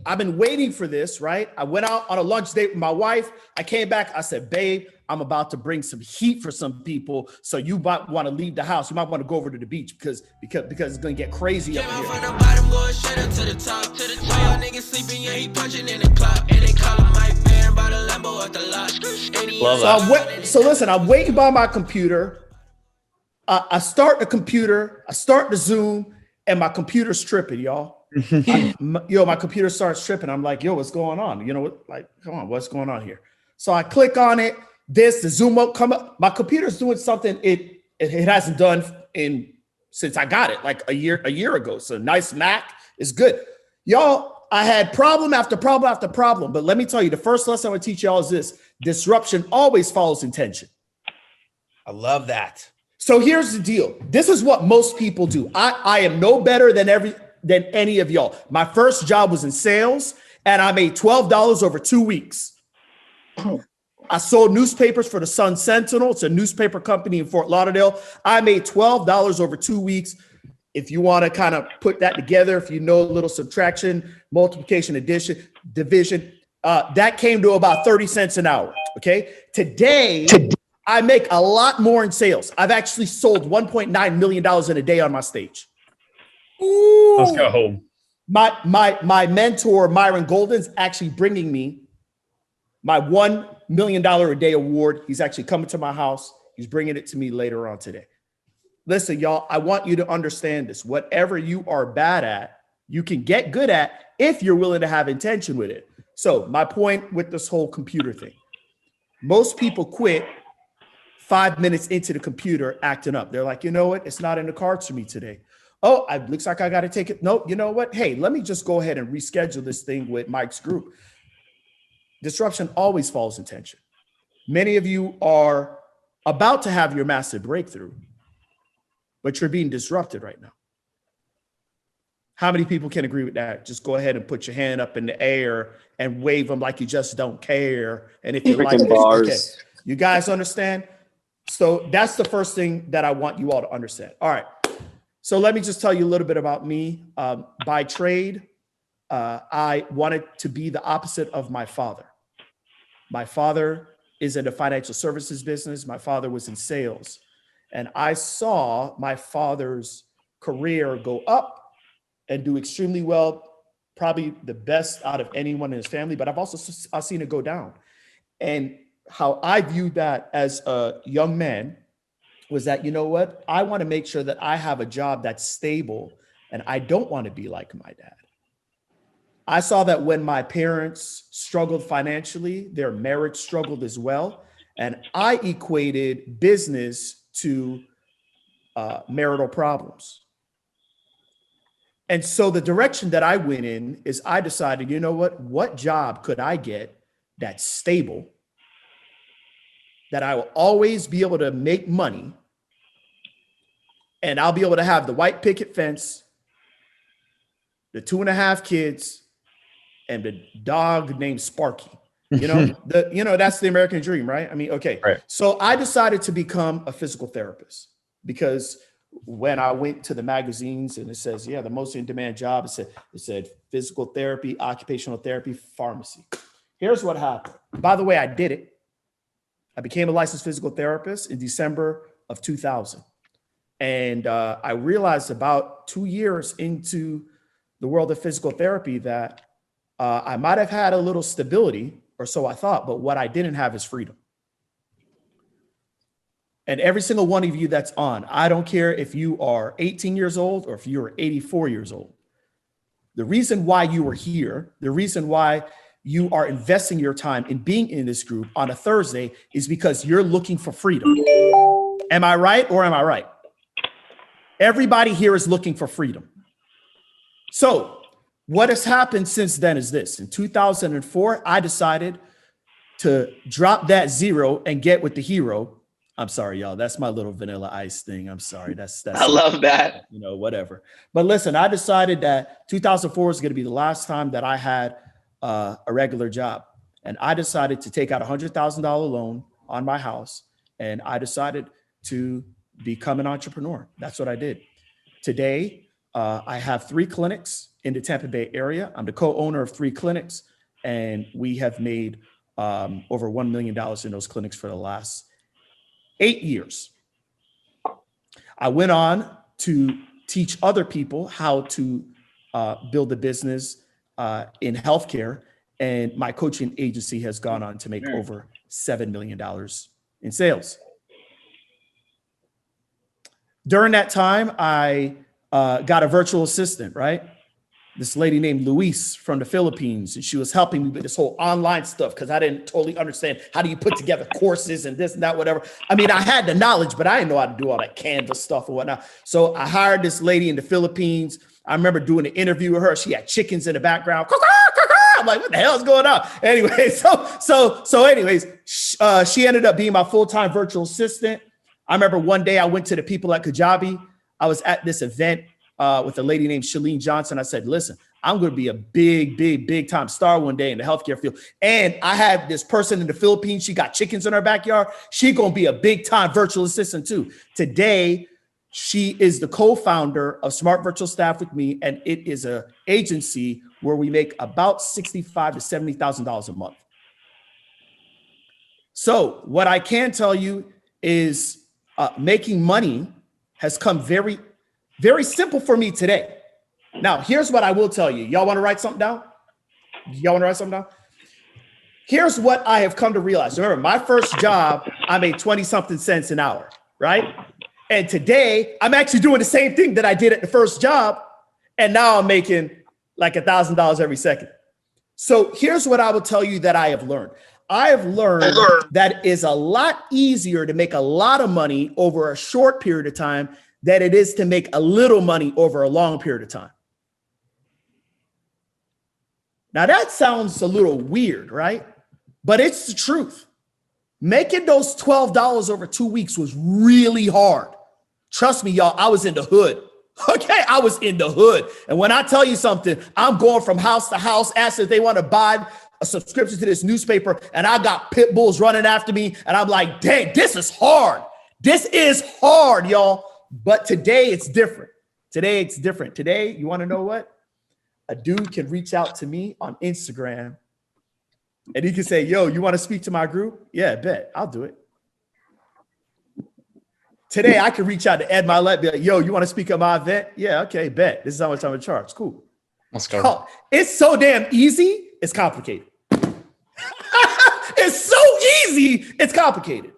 I've been waiting for this, right? I went out on a lunch date with my wife. I came back. I said, babe, I'm about to bring some heat for some people. So you might want to leave the house. You might want to go over to the beach because it's going to get crazy up here. From the bottom, going straight up to the top. While y'all niggas sleeping, yeah, he punching in the clock. And they call him Mike Barron by the Lambo at the lot. So listen, I'm waiting by my computer. I start the computer. I start the Zoom, and my computer's tripping, y'all. My computer starts tripping. I'm like, yo, what's going on? You know what? Like, come on, what's going on here? So I click on it. The Zoom up come up. My computer's doing something it hasn't done since I got it, like a year ago. So nice Mac is good. Y'all, I had problem after problem after problem. But let me tell you, the first lesson I'm gonna teach y'all is this: disruption always follows intention. I love that. So here's the deal. This is what most people do. I am no better than any of y'all. My first job was in sales, and I made $12 over 2 weeks. I sold newspapers for the Sun Sentinel. It's a newspaper company in Fort Lauderdale. I made $12 over 2 weeks. If you want to kind of put that together, if you know a little subtraction, multiplication, addition, division, that came to about 30 cents an hour. Okay. Today, I make a lot more in sales. I've actually sold $1.9 million in a day on my stage. Ooh. Let's go home. My mentor, Myron Golden's actually bringing me my $1 million a day award. He's actually coming to my house. He's bringing it to me later on today. Listen, y'all, I want you to understand this. Whatever you are bad at, you can get good at if you're willing to have intention with it. So my point with this whole computer thing, most people quit 5 minutes into the computer acting up. They're like, you know what? It's not in the cards for me today. Oh, it looks like I got to take it. No, you know what? Hey, let me just go ahead and reschedule this thing with Mike's group. Disruption always follows intention. Many of you are about to have your massive breakthrough, but you're being disrupted right now. How many people can agree with that? Just go ahead and put your hand up in the air and wave them like you just don't care. And if you like this, okay. You guys understand? So that's the first thing that I want you all to understand. All right. So let me just tell you a little bit about me. By trade, I wanted to be the opposite of my father. My father is in the financial services business. My father was in sales. And I saw my father's career go up and do extremely well, probably the best out of anyone in his family, but I've seen it go down. And how I viewed that as a young man was that, you know what? I want to make sure that I have a job that's stable, and I don't want to be like my dad. I saw that when my parents struggled financially, their marriage struggled as well. And I equated business to marital problems. And so the direction that I went in is I decided, you know what job could I get that's stable, that I will always be able to make money, and I'll be able to have the white picket fence, the 2.5 kids, and the dog named Sparky. You know, that's the American dream, right? I mean, okay. Right. So I decided to become a physical therapist because when I went to the magazines and it says, yeah, the most in-demand job, it said physical therapy, occupational therapy, pharmacy. Here's what happened. By the way, I did it. I became a licensed physical therapist in December of 2000. And I realized about 2 years into the world of physical therapy that I might have had a little stability, or so I thought, but what I didn't have is freedom. And every single one of you that's on, I don't care if you are 18 years old or if you're 84 years old. The reason why you are here, the reason why you are investing your time in being in this group on a Thursday is because you're looking for freedom. Am I right or am I right? Everybody here is looking for freedom. So what has happened since then is this. In 2004, I decided to drop that zero and get with the hero. I'm sorry, y'all. That's my little Vanilla Ice thing. I'm sorry. That's I love that. You know, whatever. But listen, I decided that 2004 was going to be the last time that I had a regular job. And I decided to take out a $100,000 loan on my house. And I decided to become an entrepreneur. That's what I did. Today, I have 3 clinics in the Tampa Bay area. I'm the co-owner of 3 clinics, and we have made over $1 million in those clinics for the last 8 years. I went on to teach other people how to build a business in healthcare, and my coaching agency has gone on to make over $7 million in sales. During that time, I got a virtual assistant, right? This lady named Luis from the Philippines, and she was helping me with this whole online stuff because I didn't totally understand how do you put together courses and this and that, whatever. I mean, I had the knowledge, but I didn't know how to do all that Canva stuff or whatnot. So I hired this lady in the Philippines. I remember doing an interview with her. She had chickens in the background. I'm like, what the hell is going on? Anyway, anyways, she ended up being my full-time virtual assistant. I remember one day I went to the people at Kajabi. I was at this event with a lady named Shalene Johnson. I said, listen, I'm going to be a big time star one day in the healthcare field. And I have this person in the Philippines. She got chickens in her backyard. She's going to be a big time virtual assistant too. Today, she is the co-founder of Smart Virtual Staff with me. And it is an agency where we make about $65,000 to $70,000 a month. So what I can tell you is making money has come very, very simple for me today. Now, here's what I will tell you. Y'all want to write something down? Here's what I have come to realize. Remember, my first job, I made 20 something cents an hour, right? And today I'm actually doing the same thing that I did at the first job. And now I'm making like $1,000 every second. So here's what I will tell you that I have learned. I have learned that it is a lot easier to make a lot of money over a short period of time than it is to make a little money over a long period of time. Now that sounds a little weird, right? But it's the truth. Making those $12 over 2 weeks was really hard. Trust me, y'all, I was in the hood. Okay, I was in the hood. And when I tell you something, I'm going from house to house, asking if they want to buy a subscription to this newspaper. And I got pit bulls running after me. And I'm like, dang, this is hard. This is hard, y'all. But today it's different. Today, you want to know what? A dude can reach out to me on Instagram and he can say, yo, you want to speak to my group? Yeah, bet. I'll do it. Today, I can reach out to Ed Milet, be like, yo, you want to speak at my event? Yeah, okay, bet. This is how much I'm going to charge. Cool. Let's go. Oh, it's so damn easy. It's complicated. It's so easy. It's complicated.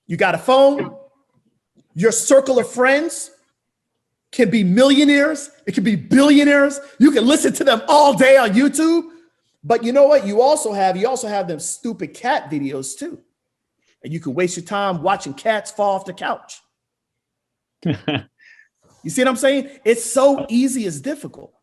You got a phone. Your circle of friends can be millionaires. It can be billionaires. You can listen to them all day on YouTube. But you know what? You also have them stupid cat videos too. And you can waste your time watching cats fall off the couch. You see what I'm saying? It's so easy, it's difficult.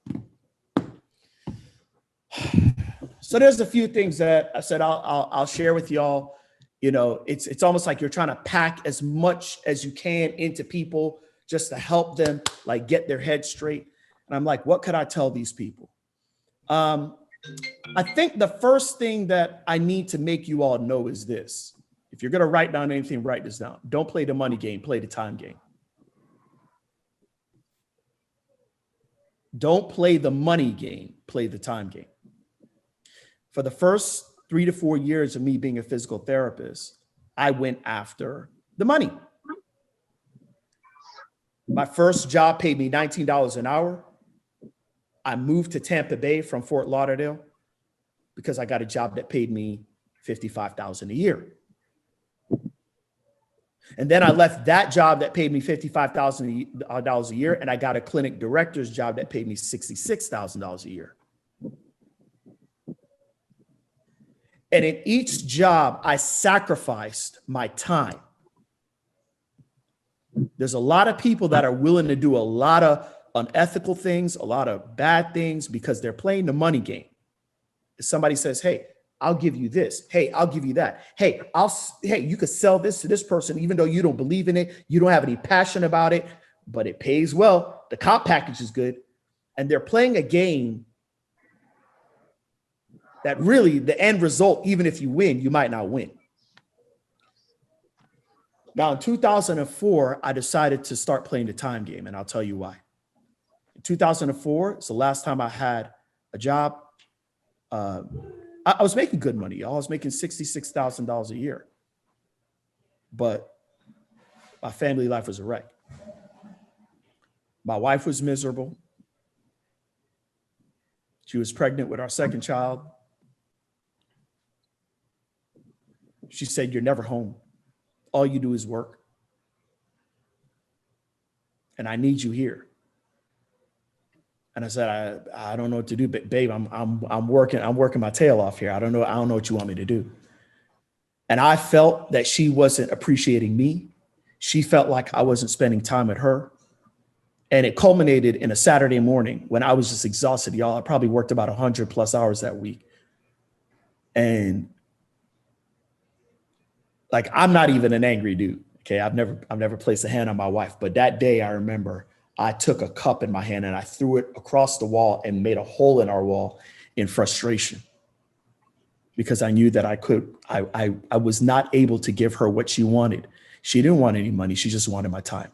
So there's a few things that I said I'll share with y'all. You know, it's almost like you're trying to pack as much as you can into people just to help them like get their head straight. And I'm like, what could I tell these people? I think the first thing that I need to make you all know is this. If you're going to write down anything, write this down. Don't play the money game, play the time game. Don't play the money game, play the time game. For the first 3 to 4 years of me being a physical therapist, I went after the money. My first job paid me $19 an hour. I moved to Tampa Bay from Fort Lauderdale because I got a job that paid me $55,000 a year. And then I left that job that paid me $55,000 a year, and I got a clinic director's job that paid me $66,000 a year. And in each job, I sacrificed my time. There's a lot of people that are willing to do a lot of unethical things, a lot of bad things because they're playing the money game. If somebody says, hey, I'll give you this. Hey, I'll give you that. Hey, you could sell this to this person, even though you don't believe in it. You don't have any passion about it, but it pays well. The comp package is good. And they're playing a game that really the end result, even if you win, you might not win. Now, in 2004, I decided to start playing the time game, and I'll tell you why. In 2004 is the last time I had a job. I was making good money, y'all. I was making $66,000 a year. But my family life was a wreck. My wife was miserable. She was pregnant with our second child. She said, "You're never home. All you do is work. And I need you here." And I said, I don't know what to do, but babe, I'm working my tail off here. I don't know what you want me to do. And I felt that she wasn't appreciating me. She felt like I wasn't spending time with her. And it culminated in a Saturday morning when I was just exhausted, y'all. I probably worked about 100 plus hours that week. And like, I'm not even an angry dude. Okay. I've never placed a hand on my wife, but that day I remember I took a cup in my hand and I threw it across the wall and made a hole in our wall in frustration, because I knew that I was not able to give her what she wanted. She didn't want any money. She just wanted my time.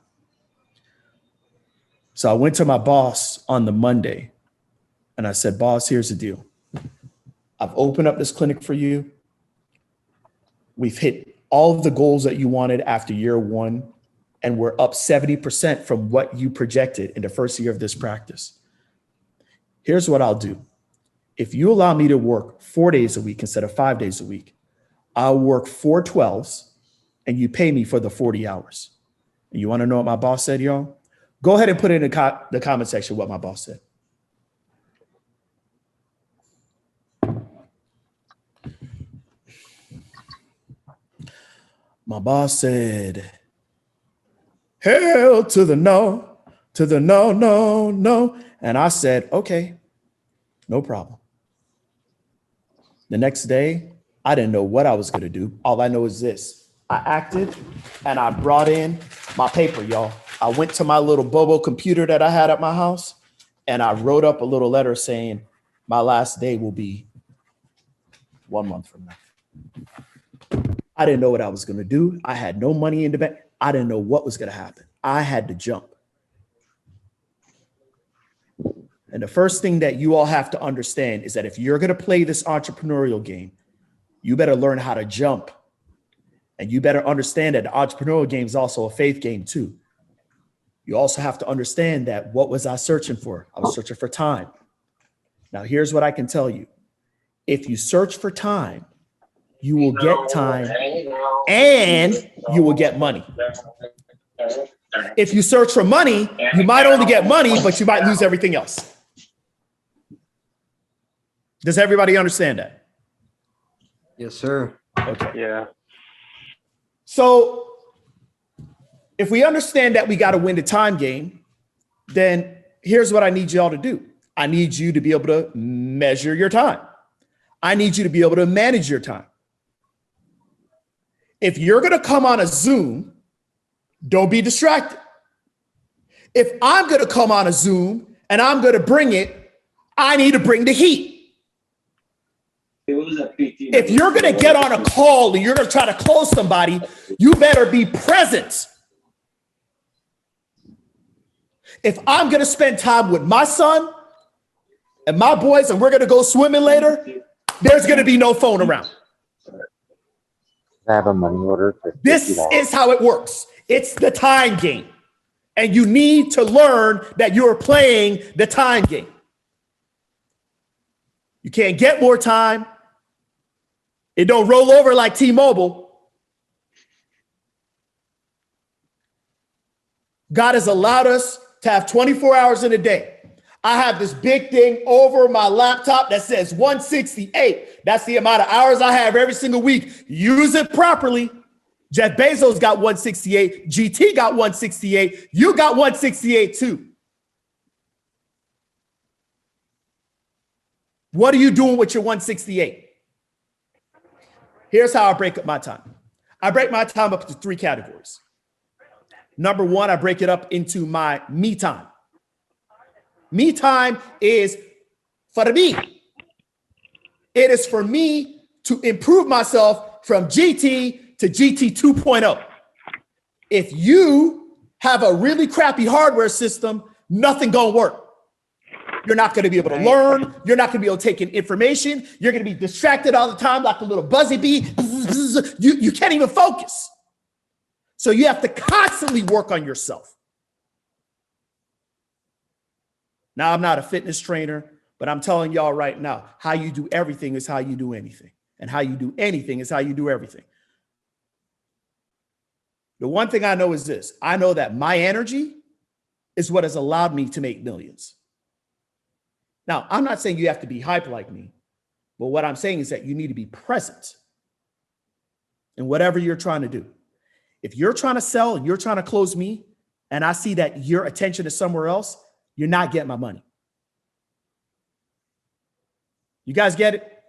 So I went to my boss on the Monday and I said, "Boss, here's the deal. I've opened up this clinic for you. We've hit all of the goals that you wanted after year one, and we're up 70% from what you projected in the first year of this practice. Here's what I'll do. If you allow me to work 4 days a week instead of 5 days a week, I'll work 4 12s and you pay me for the 40 hours. And you want to know what my boss said, y'all? Go ahead and put in the comment section what my boss said. My boss said, "Hell to the no, no. And I said, "Okay, no problem." The next day, I didn't know what I was going to do. All I know is this. I acted and I brought in my paper, y'all. I went to my little Bobo computer that I had at my house and I wrote up a little letter saying my last day will be 1 month from now. I didn't know what I was going to do. I had no money in the bank. I didn't know what was going to happen. I had to jump. And the first thing that you all have to understand is that if you're going to play this entrepreneurial game, you better learn how to jump. And you better understand that the entrepreneurial game is also a faith game too. You also have to understand that what was I searching for? I was searching for time. Now, here's what I can tell you. If you search for time, you will get time and you will get money. If you search for money, you might only get money, but you might lose everything else. Does everybody understand that? Yes, sir. Okay. Yeah. So if we understand that we got to win the time game, then here's what I need y'all to do. I need you to be able to measure your time. I need you to be able to manage your time. If you're going to come on a Zoom, don't be distracted. If I'm going to come on a Zoom and I'm going to bring it, I need to bring the heat. If you're going to get on a call and you're going to try to close somebody, you better be present. If I'm going to spend time with my son and my boys and we're going to go swimming later, there's going to be no phone around. I have a money order for $50. This is how it works. It's the time game. And you need to learn that you're playing the time game. You can't get more time. It don't roll over like T-Mobile. God has allowed us to have 24 hours in a day. I have this big thing over my laptop that says 168. That's the amount of hours I have every single week. Use it properly. Jeff Bezos got 168. GT got 168. You got 168 too. What are you doing with your 168? Here's how I break up my time. I break my time up into 3 categories. Number 1, I break it up into my me time. Me time is for me. It is for me to improve myself from GT to GT 2.0. If you have a really crappy hardware system, nothing gonna work. You're not going to be able to learn. You're not going to be able to take in information. You're going to be distracted all the time like a little buzzy bee. You can't even focus. So you have to constantly work on yourself. Now, I'm not a fitness trainer, but I'm telling y'all right now, how you do everything is how you do anything. And how you do anything is how you do everything. The one thing I know is this. I know that my energy is what has allowed me to make millions. Now, I'm not saying you have to be hype like me, but what I'm saying is that you need to be present in whatever you're trying to do. If you're trying to sell and you're trying to close me, and I see that your attention is somewhere else, you're not getting my money. You guys get it?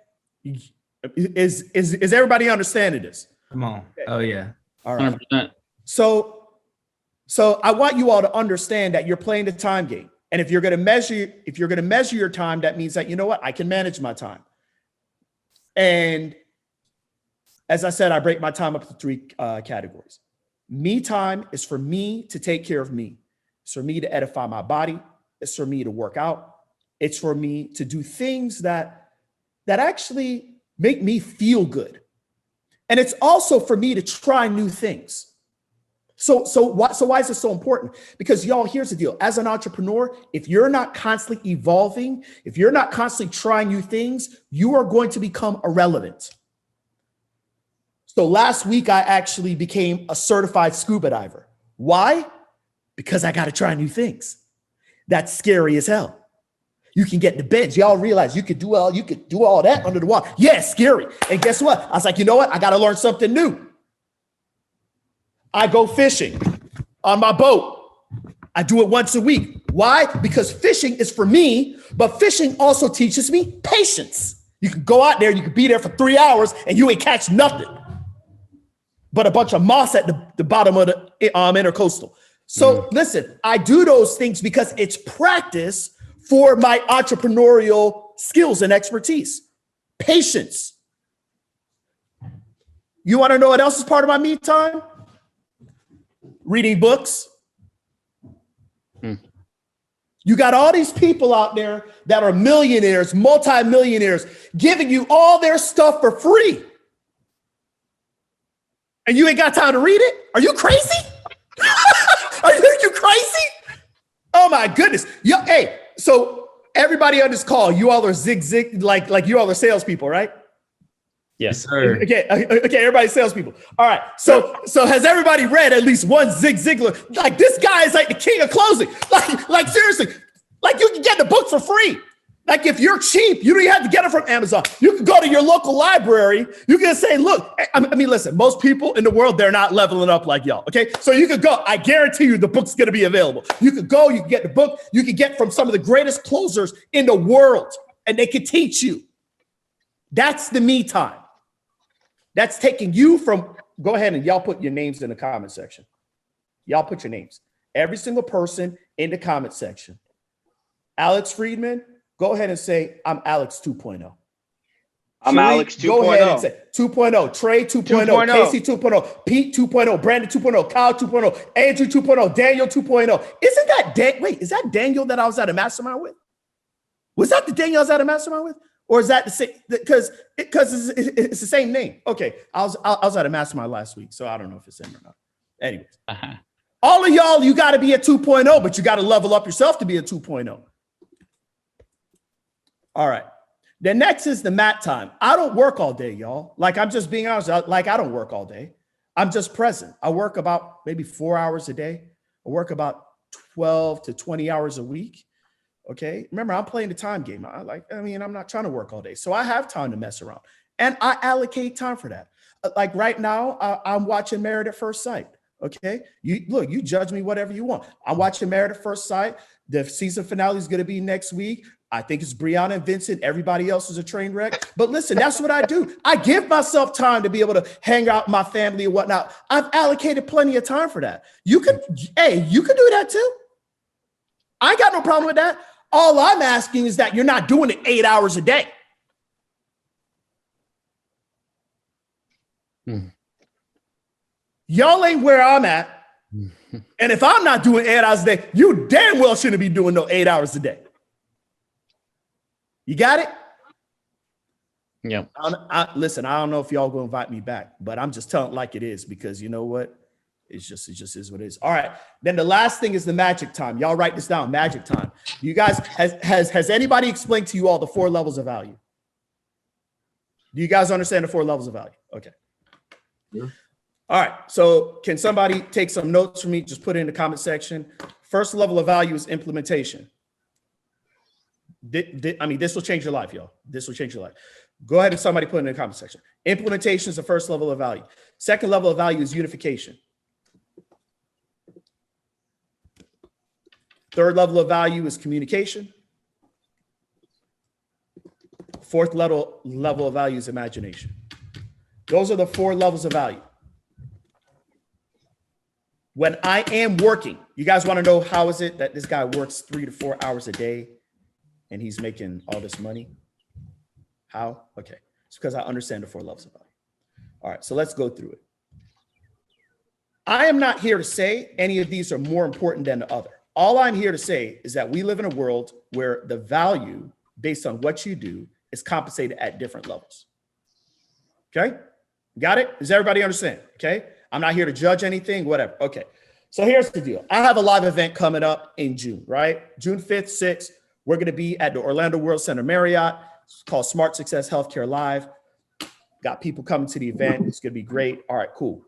Is everybody understanding this? Come on. Okay. Oh yeah. All right. 100%. So I want you all to understand that you're playing the time game. And if you're going to measure your time, that means that, you know what, I can manage my time. And as I said, I break my time up into three categories. Me time is for me to take care of me. It's for me to edify my body. It's for me to work out. It's for me to do things that actually make me feel good. And it's also for me to try new things. So why is this so important? Because y'all, here's the deal. As an entrepreneur, if you're not constantly evolving, if you're not constantly trying new things, you are going to become irrelevant. So last week, I actually became a certified scuba diver. Why? Because I got to try new things. That's scary as hell. You can get the bends. Y'all realize you could do all that under the water. Yeah, scary. And guess what? I was like, you know what? I got to learn something new. I go fishing on my boat. I do it once a week. Why? Because fishing is for me, but fishing also teaches me patience. You can go out there, you can be there for 3 hours and you ain't catch nothing but a bunch of moss at the bottom of the intercoastal. So listen, I do those things because it's practice for my entrepreneurial skills and expertise. Patience. You want to know what else is part of my me time? Reading books. You got all these people out there that are millionaires, multimillionaires, giving you all their stuff for free. And you ain't got time to read it? Are you crazy? Are you crazy? Oh my goodness. Hey, so everybody on this call, you all are like you all are salespeople, right? Yes, sir. Okay, everybody's salespeople. All right. So has everybody read at least one Zig Ziglar? Like, this guy is like the king of closing. Like seriously, like you can get the book for free. Like, if you're cheap, you don't even have to get it from Amazon. You can go to your local library. You can say, look, I mean, listen, most people in the world, they're not leveling up like y'all. Okay. So you could go. I guarantee you the book's going to be available. You could go, you can get the book. You can get from some of the greatest closers in the world, and they could teach you. That's the me time. That's taking you from, go ahead and y'all put your names in the comment section. Y'all put your names. Every single person in the comment section. Alex Friedman, go ahead and say, I'm Alex 2.0. I'm Alex 2.0. Go ahead and say 2.0. Trey 2.0. Casey 2.0. Pete 2.0. Brandon 2.0. Kyle 2.0. Andrew 2.0. Daniel 2.0. Isn't that wait, is that Daniel that I was at a mastermind with? Was that the Daniel I was at a mastermind with? Or is that the same? Because it's the same name. Okay, I was at a mastermind last week, so I don't know if it's him or not. Anyways, all of y'all, you got to be a 2.0, but you got to level up yourself to be a 2.0. All right. The next is the mat time. I don't work all day, y'all. Like, I'm just being honest. Like, I don't work all day. I'm just present. I work about maybe 4 hours a day. I work about 12 to 20 hours a week. Okay. Remember, I'm playing the time game. I'm not trying to work all day. So I have time to mess around, and I allocate time for that. Like right now, I'm watching Married at First Sight. Okay. You judge me whatever you want. I'm watching Married at First Sight. The season finale is going to be next week. I think it's Brianna and Vincent. Everybody else is a train wreck. But listen, that's what I do. I give myself time to be able to hang out with my family and whatnot. I've allocated plenty of time for that. You can do that too. I ain't got no problem with that. All I'm asking is that you're not doing it 8 hours a day. Y'all ain't where I'm at. And if I'm not doing 8 hours a day, you damn well shouldn't be doing no 8 hours a day. You got it? Yeah. Listen, I don't know if y'all gonna invite me back, but I'm just telling it like it is, because you know what? It just is what it is. All right. Then the last thing is the magic time. Y'all write this down. Magic time. You guys, has anybody explained to you all the 4 levels of value? Do you guys understand the 4 levels of value? Okay. Yeah. All right. So can somebody take some notes for me? Just put it in the comment section. First level of value is implementation. I mean, this will change your life, y'all. This will change your life. Go ahead and somebody put it in the comment section. Implementation is the first level of value. Second level of value is unification. Third level of value is communication. Fourth level of value is imagination. Those are the 4 levels of value. When I am working, you guys want to know how is it that this guy works 3 to 4 hours a day and he's making all this money? How? Okay. It's because I understand the 4 levels of value. All right. So let's go through it. I am not here to say any of these are more important than the other. All I'm here to say is that we live in a world where the value based on what you do is compensated at different levels. Okay. Got it? Does everybody understand? Okay. I'm not here to judge anything, whatever. Okay. So here's the deal. I have a live event coming up in June, right? June 5th, 6th. We're going to be at the Orlando World Center Marriott. It's called Smart Success Healthcare Live. Got people coming to the event. It's going to be great. All right, cool.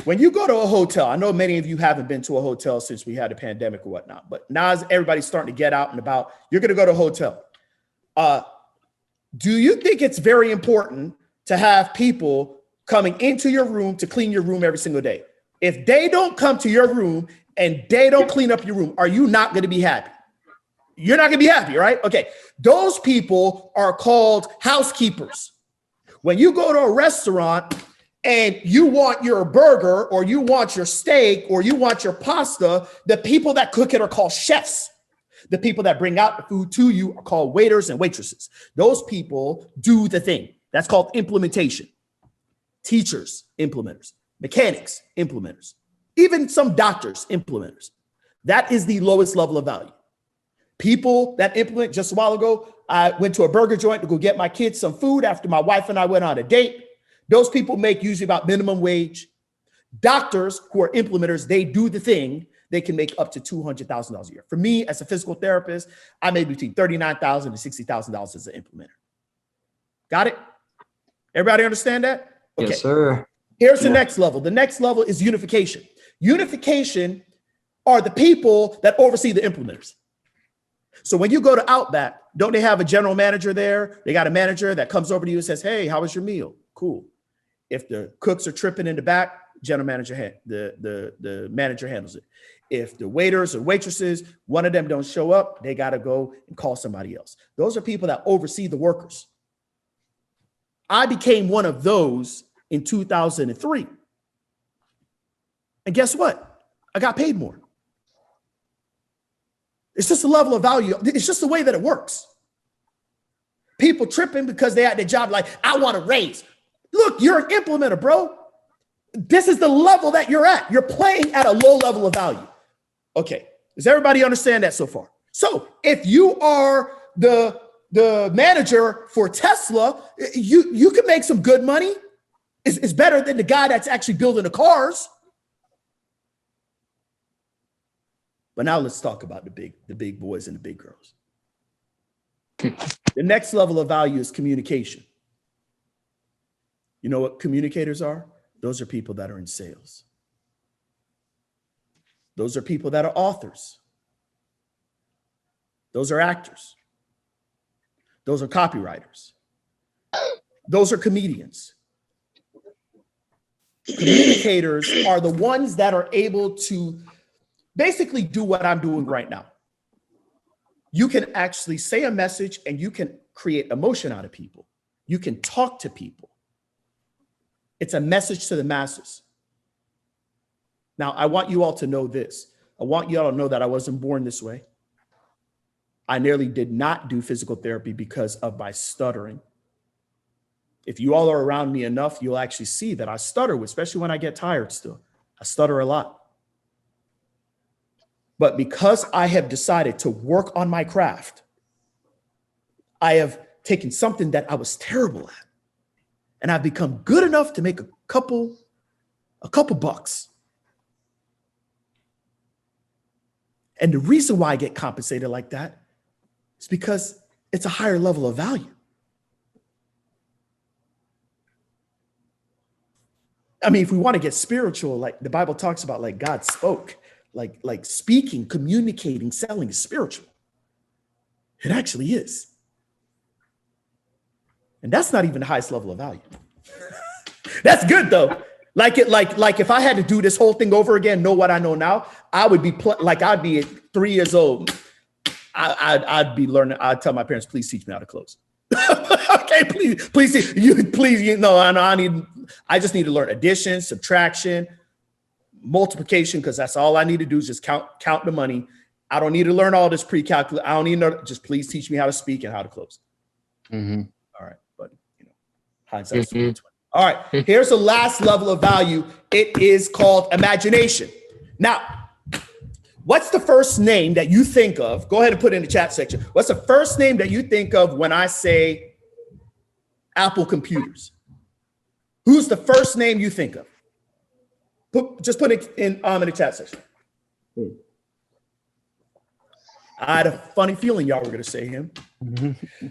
When you go to a hotel, I know many of you haven't been to a hotel since we had a pandemic or whatnot, but now as everybody's starting to get out and about, you're going to go to a hotel. Do you think it's very important to have people coming into your room to clean your room every single day? If they don't come to your room and they don't clean up your room, are you not going to be happy? You're not going to be happy, right? Okay. Those people are called housekeepers. When you go to a restaurant and you want your burger or you want your steak or you want your pasta, the people that cook it are called chefs. The people that bring out the food to you are called waiters and waitresses. Those people do the thing. That's called implementation. Teachers, implementers. Mechanics, implementers. Even some doctors, implementers. That is the lowest level of value. People that implement. Just a while ago, I went to a burger joint to go get my kids some food after my wife and I went on a date. Those people make usually about minimum wage. Doctors who are implementers, they do the thing. They can make up to $200,000 a year. For me, as a physical therapist, I made between $39,000 and $60,000 as an implementer. Got it? Everybody understand that? Okay. Yes, sir. Here's the next level. The next level is unification. Unification are the people that oversee the implementers. So when you go to Outback, don't they have a general manager there? They got a manager that comes over to you and says, "Hey, how was your meal?" Cool. If the cooks are tripping in the back, general manager, the manager handles it. If the waiters or waitresses, one of them don't show up, they got to go and call somebody else. Those are people that oversee the workers. I became one of those in 2003. And guess what? I got paid more. It's just a level of value. It's just the way that it works. People tripping because they at their job like, I want a raise. Look, you're an implementer, bro. This is the level that you're at. You're playing at a low level of value. Okay. Does everybody understand that so far? So if you are the manager for Tesla, you can make some good money. It's better than the guy that's actually building the cars. But now let's talk about the big boys and the big girls. The next level of value is communication. You know what communicators are? Those are people that are in sales. Those are people that are authors. Those are actors. Those are copywriters. Those are comedians. Communicators are the ones that are able to basically do what I'm doing right now. You can actually say a message and you can create emotion out of people. You can talk to people. It's a message to the masses. Now, I want you all to know this. I want you all to know that I wasn't born this way. I nearly did not do physical therapy because of my stuttering. If you all are around me enough, you'll actually see that I stutter, especially when I get tired still. I stutter a lot. But because I have decided to work on my craft, I have taken something that I was terrible at, and I've become good enough to make a couple bucks. And the reason why I get compensated like that is because it's a higher level of value. I mean, if we want to get spiritual, like the Bible talks about, like God spoke, like speaking, communicating, selling is spiritual. It actually is. And that's not even the highest level of value. That's good though. Like if I had to do this whole thing over again, know what I know now, I would be I'd be at 3 years old. I'd be learning. I'd tell my parents, please teach me how to close. Okay, I just need to learn addition, subtraction, multiplication, because that's all I need to do is just count the money. I don't need to learn all this pre-calculate. I don't need to know, just please teach me how to speak and how to close. Mm-hmm. All right, but hindsight's 2020. All right, here's the last level of value. It is called imagination. Now, what's the first name that you think of? Go ahead and put it in the chat section. What's the first name that you think of when I say Apple computers? Who's the first name you think of? Just put it in the chat section. I had a funny feeling y'all were going to say him.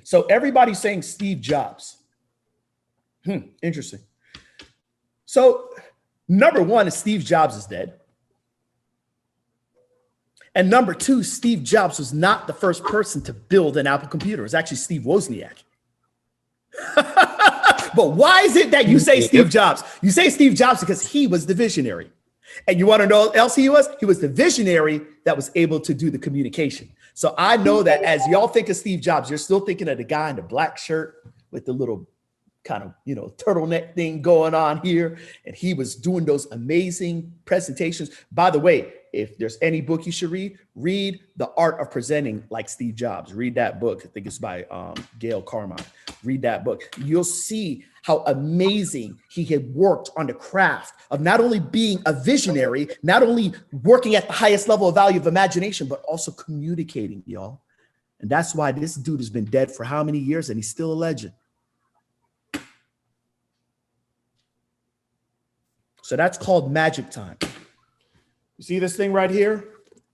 So everybody's saying Steve Jobs. Interesting. So number one is Steve Jobs is dead. And number two, Steve Jobs was not the first person to build an Apple computer. It was actually Steve Wozniak. But why is it that you say Steve Jobs? You say Steve Jobs because he was the visionary. And you want to know what else he was? He was the visionary that was able to do the communication. So I know that as y'all think of Steve Jobs, you're still thinking of the guy in the black shirt with the little kind of, turtleneck thing going on here. And he was doing those amazing presentations. By the way, if there's any book you should read The Art of Presenting Like Steve Jobs. Read that book. I think it's by Gail Carmine. Read that book. You'll see how amazing he had worked on the craft of not only being a visionary, not only working at the highest level of value of imagination, but also communicating, y'all. And that's why this dude has been dead for how many years and he's still a legend. So that's called magic time. You see this thing right here?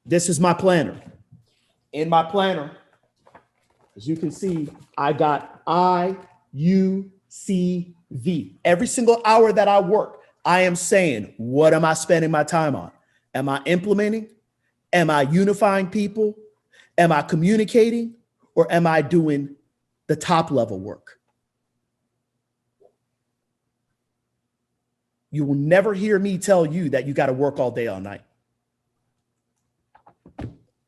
This is my planner. In my planner, as you can see, I got IUCV. Every single hour that I work, I am saying, what am I spending my time on? Am I implementing? Am I unifying people? Am I communicating? Or am I doing the top level work? You will never hear me tell you that you got to work all day, all night.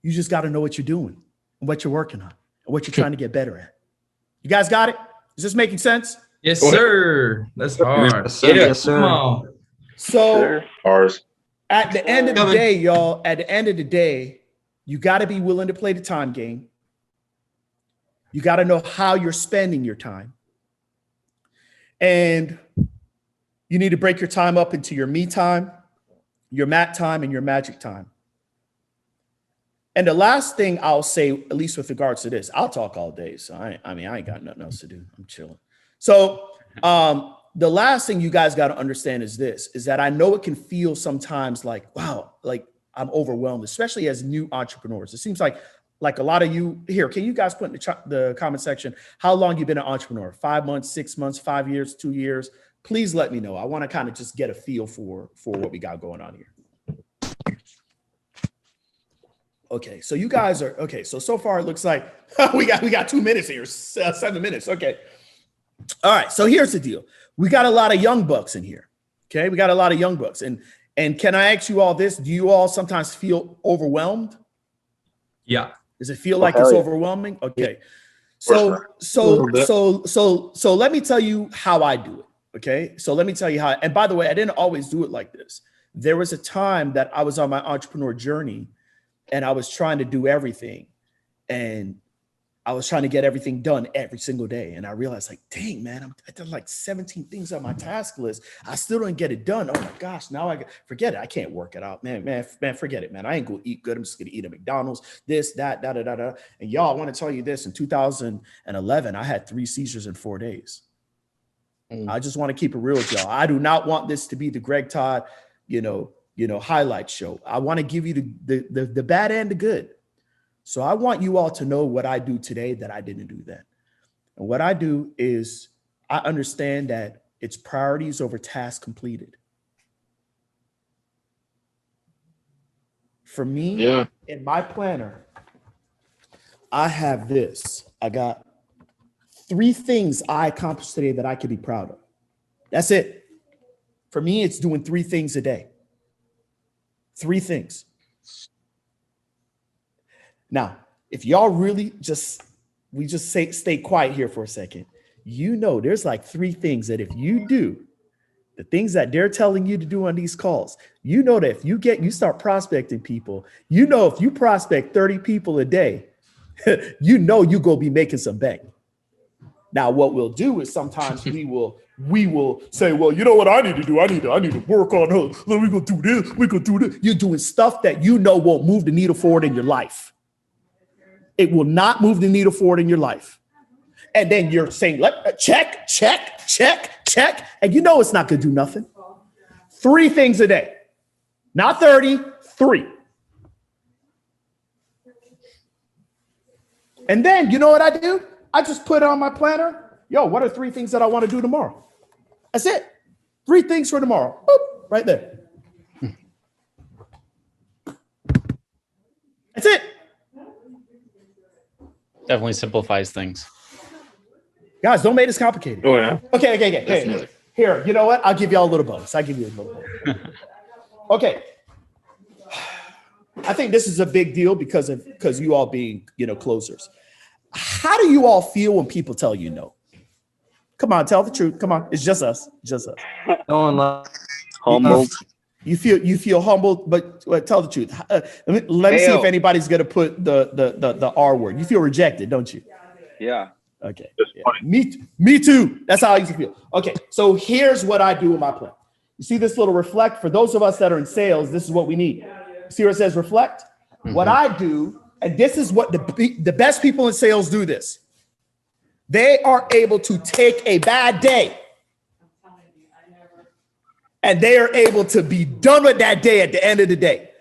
You just got to know what you're doing and what you're working on and what you're trying to get better at. You guys got it? Is this making sense? Yes, sir. That's hard. Yes, sir. Yes, sir. Come on. So Ours. at the end of the day, y'all, at the end of the day, you got to be willing to play the time game. You got to know how you're spending your time. And you need to break your time up into your me time, your mat time, and your magic time. And the last thing I'll say, at least with regards to this, I'll talk all day. So I ain't got nothing else to do. I'm chilling. So the last thing you guys got to understand is this, is that I know it can feel sometimes like, wow, like I'm overwhelmed, especially as new entrepreneurs. It seems like a lot of you here, can you guys put in the comment section, how long you've been an entrepreneur? 5 months, 6 months, 5 years, 2 years? Please let me know. I want to kind of just get a feel for what we got going on here. Okay, so you guys are okay. So far it looks like we got 2 minutes here, 7 minutes. Okay, all right. So here's the deal: we got a lot of young bucks in here. Okay, we got a lot of young bucks, and can I ask you all this? Do you all sometimes feel overwhelmed? Yeah. Does it feel like it's overwhelming? Okay, so let me tell you how I do it. Okay, so let me tell you how. And by the way, I didn't always do it like this. There was a time that I was on my entrepreneur journey. And I was trying to do everything. And I was trying to get everything done every single day. And I realized like, dang, man, I did like 17 things on my task list. I still don't get it done. Oh my gosh, now I forget it. I can't work it out, man, forget it, man. I ain't gonna eat good. I'm just gonna eat at McDonald's, this, that, da, da, da, da. And y'all, I want to tell you this, in 2011, I had 3 seizures in 4 days. I just want to keep it real with y'all. I do not want this to be the Greg Todd, highlight show. I want to give you the bad and the good. So I want you all to know what I do today that I didn't do then. And what I do is I understand that it's priorities over tasks completed. For me, in my planner, I have this. I got 3 things I accomplished today that I could be proud of. That's it. For me, it's doing 3 things a day. 3 things. Now, if y'all really stay quiet here for a second, there's like 3 things that if you do, the things that they're telling you to do on these calls, that if you start prospecting people, if you prospect 30 people a day, you're going to be making some bank. Now, what we'll do is sometimes we will say, well, you know what I need to do? I need to work on her. We're going to do this. We're going to do this. You're doing stuff that won't move the needle forward in your life. It will not move the needle forward in your life. And then you're saying, check. And it's not going to do nothing. 3 things a day, not 30, 3. And then you know what I do? I just put on my planner. What are 3 things that I want to do tomorrow? That's it. 3 things for tomorrow. Boop, right there. That's it. Definitely simplifies things. Guys, don't make this complicated. Oh, yeah. Okay. Hey, here, you know what? I'll give y'all a little bonus. Okay. I think this is a big deal because you all being, closers. How do you all feel when people tell you no? Come on, tell the truth. Come on. It's just us. Humbled. You feel humbled, but tell the truth. Let me see if anybody's gonna put the R word. You feel rejected, don't you? Yeah. Okay. Yeah. Me too. That's how I used to feel. Okay. So here's what I do in my plan. You see this little reflect? For those of us that are in sales, this is what we need. See where it says reflect? Mm-hmm. What I do, and this is what the best people in sales do this. They are able to take a bad day and they are able to be done with that day at the end of the day.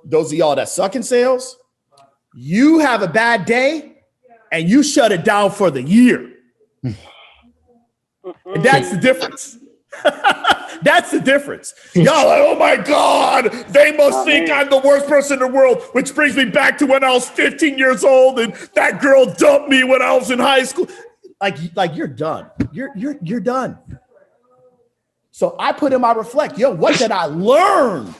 Those of y'all that suck in sales, you have a bad day and you shut it down for the year. And that's the difference. That's the difference. Y'all like, oh my God, they must think I'm the worst person in the world, which brings me back to when I was 15 years old and that girl dumped me when I was in high school. Like you're done. You're done. So I put in my reflect, what did I learn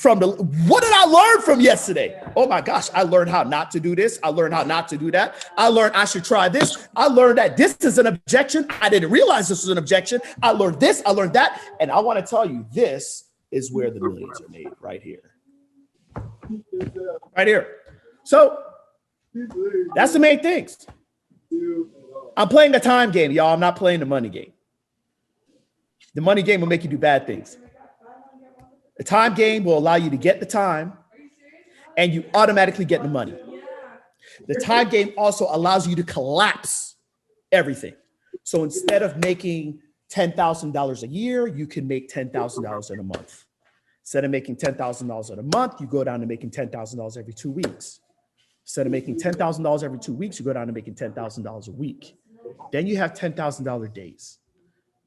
what did I learn from yesterday? Oh my gosh, I learned how not to do this. I learned how not to do that. I learned I should try this. I learned that this is an objection. I didn't realize this was an objection. I learned this, I learned that. And I want to tell you, this is where the millions are made, right here. Right here. So that's the main things. I'm playing a time game, y'all. I'm not playing the money game. The money game will make you do bad things. The time game will allow you to get the time and you automatically get the money. The time game also allows you to collapse everything. So instead of making $10,000 a year, you can make $10,000 in a month. Instead of making $10,000 in a month, you go down to making $10,000 every 2 weeks. Instead of making $10,000 every 2 weeks, you go down to making $10,000 a week. Then you have $10,000 days.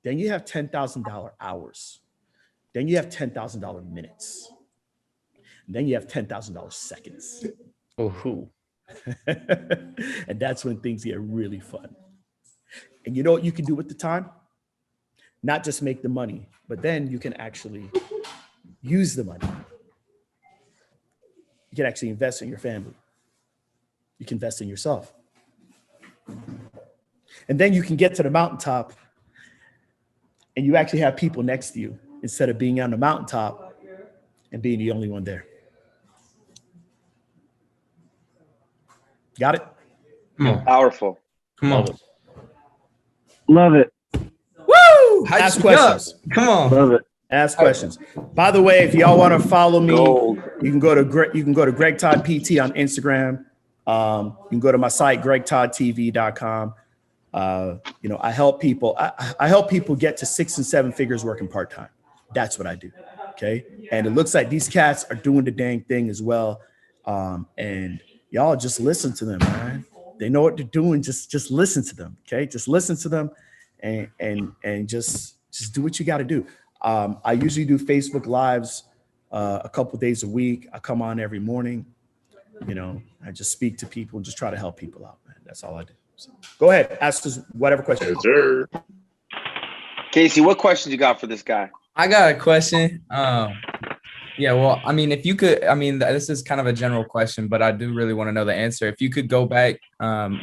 Then you have $10,000 hours. Then you have $10,000 minutes. And then you have $10,000 seconds. Oh, and that's when things get really fun. And you know what you can do with the time? Not just make the money, but then you can actually use the money. You can actually invest in your family. You can invest in yourself. And then you can get to the mountaintop and you actually have people next to you instead of being on the mountaintop and being the only one there. Got it? Come on. Powerful. Come on. Love it. Woo! Hype Ask me questions. up. Come on. Love it. Ask questions. By the way, if y'all want to follow me, Gold. you can go to Greg Todd PT on Instagram. You can go to my site, gregtoddtv.com. I help people. I help people get to 6 and 7 figures working part-time. That's what I do. Okay. And it looks like these cats are doing the dang thing as well. And y'all just listen to them, man. They know what they're doing. Just listen to them. Okay. Just listen to them and just do what you got to do. I usually do Facebook Lives a couple of days a week. I come on every morning. I just speak to people and just try to help people out, man. That's all I do. So go ahead, ask us whatever question. Yes, sir. Casey, what questions you got for this guy? I got a question. Yeah, well, I mean, if you could, I mean, this is kind of a general question, but I do really want to know the answer. If you could go back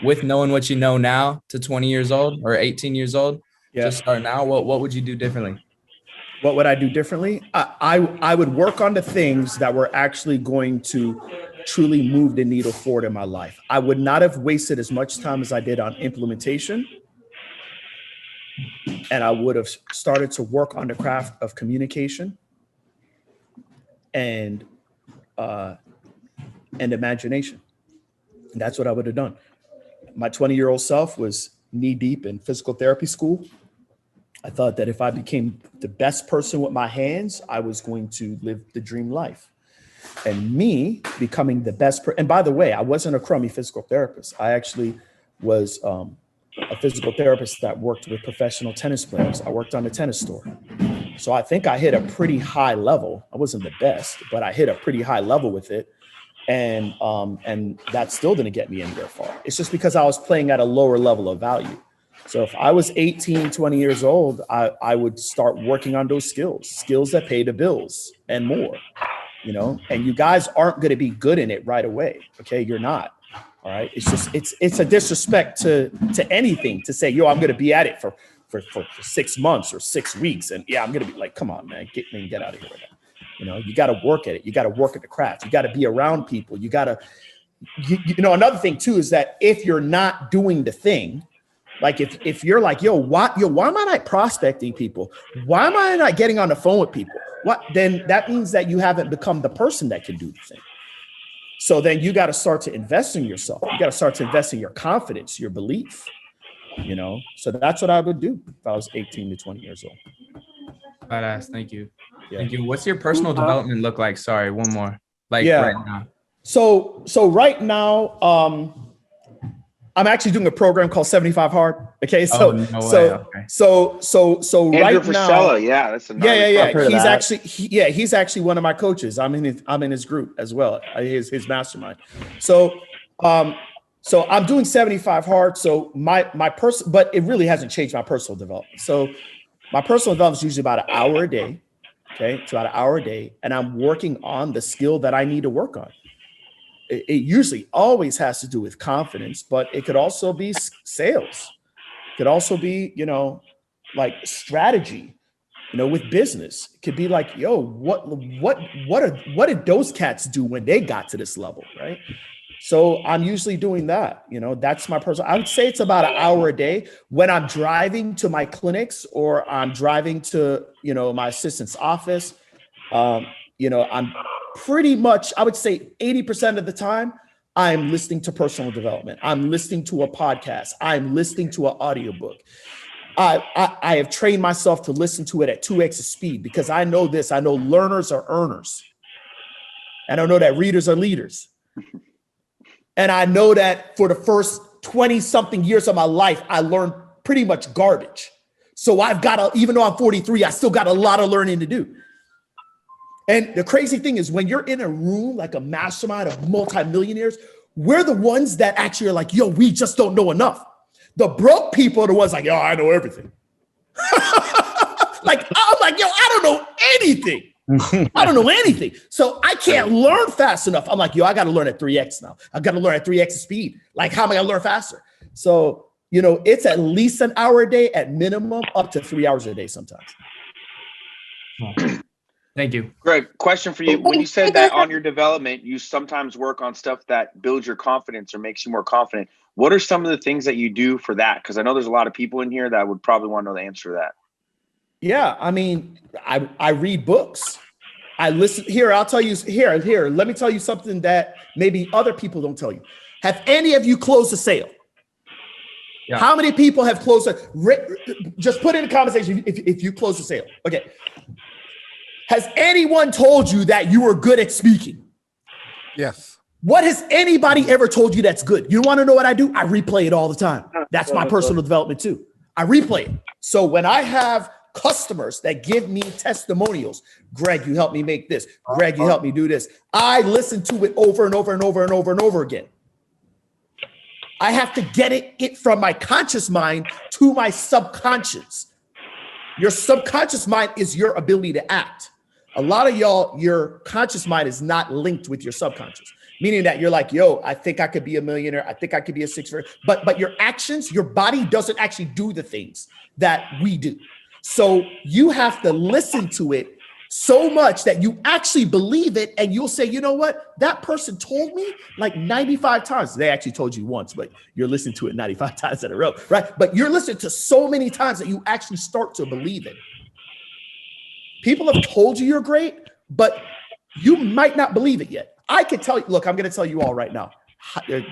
with knowing what you know now to 20 years old or 18 years old, just start now, what would you do differently? What would I do differently? I would work on the things that were actually going to truly move the needle forward in my life. I would not have wasted as much time as I did on implementation. And I would have started to work on the craft of communication and imagination. And that's what I would have done. My 20-year-old self was knee deep in physical therapy school. I thought that if I became the best person with my hands, I was going to live the dream life. And me becoming the best and by the way, I wasn't a crummy physical therapist. I actually was a physical therapist that worked with professional tennis players. I worked on a tennis store. So I think I hit a pretty high level. I wasn't the best, but I hit a pretty high level with it. And that still didn't get me anywhere far. It's just because I was playing at a lower level of value. So if I was 18, 20 years old, I would start working on those skills that pay the bills and more, and you guys aren't going to be good in it right away. Okay. You're not. All right. It's just, it's a disrespect to anything to say, I'm going to be at it for 6 months or 6 weeks. And I'm going to be like, come on, man, get out of here with that. You got to work at it. You got to work at the craft. You got to be around people. You got to, another thing too, is that if you're not doing the thing, like if you're like, why am I not prospecting people? Why am I not getting on the phone with people? Then that means that you haven't become the person that can do the thing. So then you got to start to invest in yourself. You got to start to invest in your confidence, your belief, So that's what I would do if I was 18 to 20 years old. Badass. Thank you. Yeah. Thank you. What's your personal development look like? Sorry, one more. Right now. So right now, I'm actually doing a program called 75 Hard. Okay. So Andrew right Frisella, now. Yeah. That's Yeah. He's actually one of my coaches. I'm in his group as well. His mastermind. So I'm doing 75 Hard. So but it really hasn't changed my personal development. So my personal development is usually about an hour a day. Okay. It's about an hour a day. And I'm working on the skill that I need to work on. It usually always has to do with confidence, but it could also be sales. It could also be, like strategy, with business. It could be like, what did those cats do when they got to this level, right? So I'm usually doing that. That's my personal. I would say it's about an hour a day when I'm driving to my clinics or I'm driving to, my assistant's office. I'm pretty much, I would say 80% of the time, I'm listening to personal development. I'm listening to a podcast. I'm listening to an audiobook. I have trained myself to listen to it at 2x speed because I know this. I know learners are earners. And I know that readers are leaders. And I know that for the first 20 something years of my life, I learned pretty much garbage. So even though I'm 43, I still got a lot of learning to do. And the crazy thing is when you're in a room like a mastermind of multimillionaires, we're the ones that actually are like, we just don't know enough. The broke people are the ones like, I know everything. I'm like, I don't know anything. I don't know anything. So I can't learn fast enough. I'm like, I got to learn at 3X now. I got to learn at 3X speed. Like, how am I going to learn faster? So, it's at least an hour a day at minimum, up to 3 hours a day sometimes. Thank you. Greg, question for you. When you said that on your development, you sometimes work on stuff that builds your confidence or makes you more confident. What are some of the things that you do for that? Because I know there's a lot of people in here that would probably want to know the answer to that. Yeah, I mean, I read books. I listen. Here, I'll tell you. Here. Let me tell you something that maybe other people don't tell you. Have any of you closed a sale? Yeah. How many people have closed just put in a conversation if you close a sale. Okay. Has anyone told you that you were good at speaking? Yes. What has anybody ever told you that's good? You want to know what I do? I replay it all the time. That's my personal development too. I replay it. So when I have customers that give me testimonials, Greg, you helped me make this. Greg, you helped me do this. I listen to it over and over and over and over and over again. I have to get it from my conscious mind to my subconscious. Your subconscious mind is your ability to act. A lot of y'all, your conscious mind is not linked with your subconscious, meaning that you're like, yo, I think I could be a millionaire. I think I could be a six-figure. But your actions, your body doesn't actually do the things that we do. So you have to listen to it so much that you actually believe it, and you'll say, you know what? That person told me like 95 times. They actually told you once, but you're listening to it 95 times in a row, right? But you're listening to so many times that you actually start to believe it. People have told you you're great, but you might not believe it yet. I could tell you, look, I'm going to tell you all right now.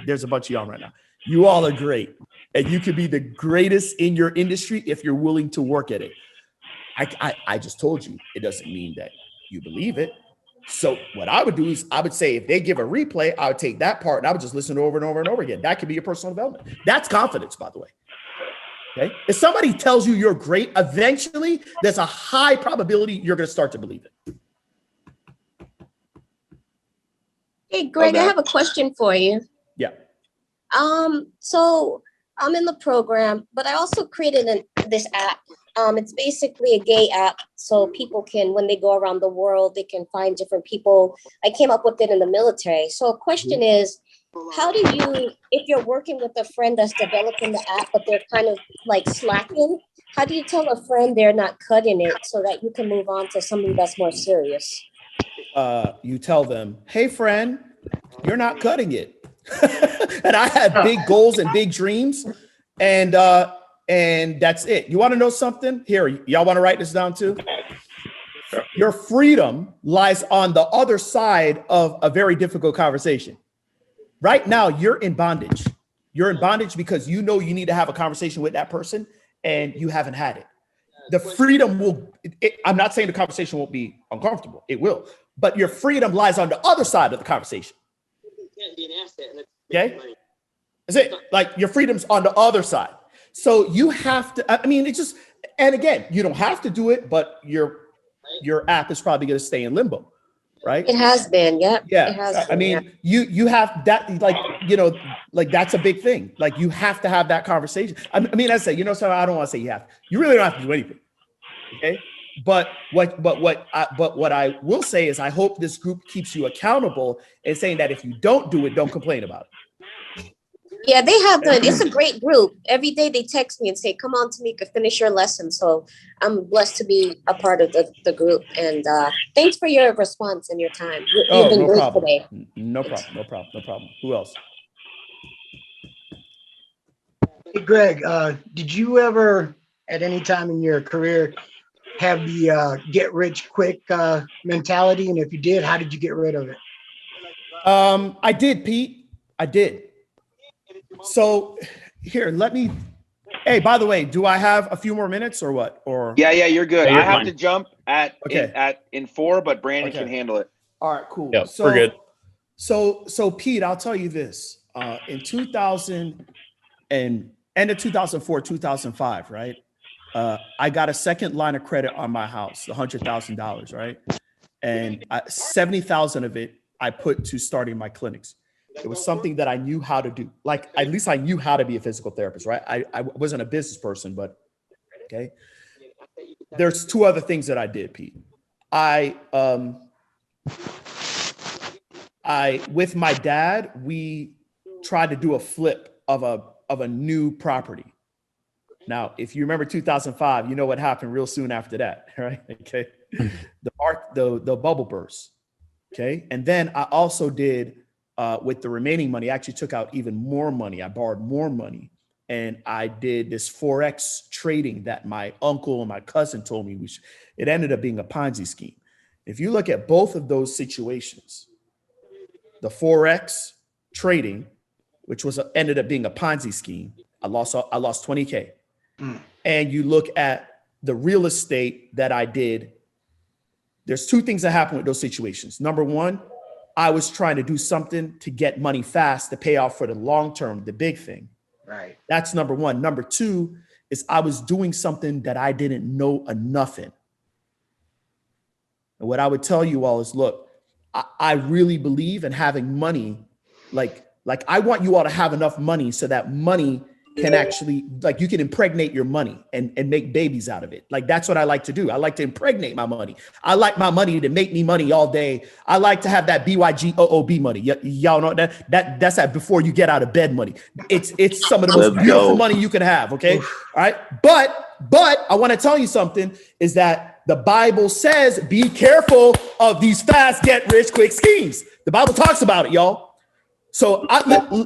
There's a bunch of y'all right now. You all are great, and you could be the greatest in your industry if you're willing to work at it. I just told you, it doesn't mean that you believe it. So what I would do is I would say, if they give a replay, I would take that part and I would just listen over and over and over again. That could be your personal development. That's confidence, by the way. Okay. If somebody tells you you're great, eventually there's a high probability you're going to start to believe it. Hey, Greg, I have a question for you. Yeah. So I'm in the program, but I also created this app. It's basically a gay app, so people can, when they go around the world, they can find different people. I came up with it in the military. So a question is, how do you, if you're working with a friend that's developing the app, but they're kind of like slacking, how do you tell a friend they're not cutting it so that you can move on to something that's more serious? You tell them, hey, friend, you're not cutting it. And I had big goals and big dreams, and that's it. You want to know something? Here, y'all want to write this down too? Your freedom lies on the other side of a very difficult conversation. Right now, you're in bondage. You're in bondage because you know you need to have a conversation with that person and you haven't had it. The freedom will, I'm not saying the conversation won't be uncomfortable. It will. But your freedom lies on the other side of the conversation. Okay? That's it. Like, your freedom's on the other side. So you have to, I mean, it's just, and again, you don't have to do it, but your app is probably going to stay in limbo, right? It has been, yep. Yeah. It has been, I mean, you have that, like, you know, like that's a big thing. Like, you have to have that conversation. I mean, I say, you know, so I don't want to say you have, you really don't have to do anything. Okay. But what I will say is I hope this group keeps you accountable and saying that if you don't do it, don't complain about it. Yeah, they have done. It's a great group. Every day they text me and say, come on, Tamika, finish your lesson. So I'm blessed to be a part of the group. And thanks for your response and your time. You've been great today. No problem. Who else? Hey, Greg, did you ever at any time in your career have the get rich quick mentality? And if you did, how did you get rid of it? I did, Pete. I did. So here, hey, by the way, do I have a few more minutes or what? Or Yeah, you're good. Yeah, you're I have fine. to jump in 4, but Brandon Okay. can handle it. all right, cool. Yeah, So we're good. So Pete, I'll tell you this. In 2000 and end of 2004, 2005, right? I got a second line of credit on my house, $100,000, right? And 70,000 of it I put to starting my clinics. It was something that I knew how to do. Like, at least I knew how to be a physical therapist, right? I wasn't a business person, but okay. There's 2 other things that I did, Pete. I with my dad, we tried to do a flip of a new property. Now, if you remember 2005, you know what happened real soon after that, right? Okay. The bubble burst. Okay. And then I also did with the remaining money, I actually took out even more money. I borrowed more money. And I did this Forex trading that my uncle and my cousin told me it ended up being a Ponzi scheme. If you look at both of those situations, the Forex trading, which ended up being a Ponzi scheme, I lost 20K. And you look at the real estate that I did, there's two things that happen with those situations. Number one, I was trying to do something to get money fast to pay off for the long term, the big thing. Right. That's number one. Number two is I was doing something that I didn't know enough in. And what I would tell you all is, look, I really believe in having money. Like I want you all to have enough money so that money can actually, like, you can impregnate your money and make babies out of it. Like, that's what I like to do. I like to impregnate my money. I like my money to make me money all day. I like to have that BYGOOB money. Y'all know that's that before you get out of bed money. It's some of the most beautiful money you can have. Okay. All right. But I want to tell you something is that the Bible says, be careful of these fast, get rich quick schemes. The Bible talks about it, y'all. So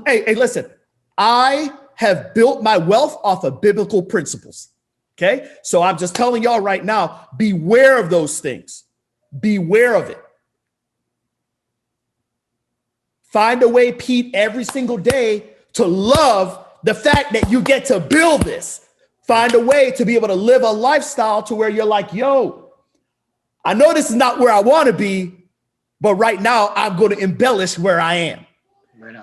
hey, listen, I have built my wealth off of biblical principles. Okay. So I'm just telling y'all right now, beware of those things. Beware of it. Find a way, Pete, every single day to love the fact that you get to build this. Find a way to be able to live a lifestyle to where you're like, yo, I know this is not where I want to be, but right now I'm going to embellish where I am.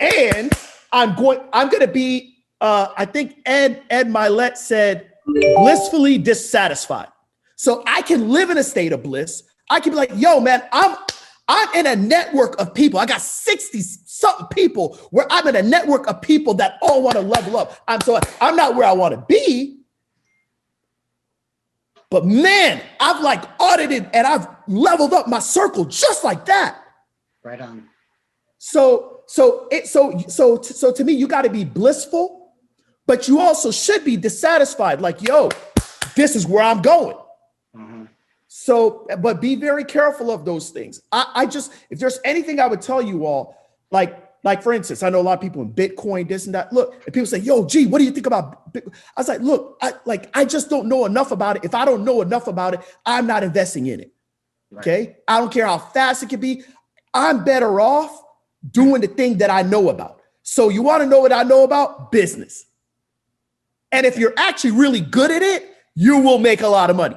And I'm going to be, I think Ed Milet said, blissfully dissatisfied. So I can live in a state of bliss. I can be like, yo, man, I'm in a network of people. I got 60 something people where I'm in a network of people that all want to level up. I'm not where I want to be, but man, I've like audited and I've leveled up my circle just like that. Right on. So to me, you got to be blissful. But you also should be dissatisfied. Like, yo, this is where I'm going. Mm-hmm. So, but be very careful of those things. I just, if there's anything I would tell you all, like for instance, I know a lot of people in Bitcoin, this and that. Look, and people say, yo, G, what do you think about Bitcoin? I was like, look, I just don't know enough about it. If I don't know enough about it, I'm not investing in it. Right. Okay. I don't care how fast it can be. I'm better off doing the thing that I know about. So you want to know what I know about? Business. And if you're actually really good at it, you will make a lot of money.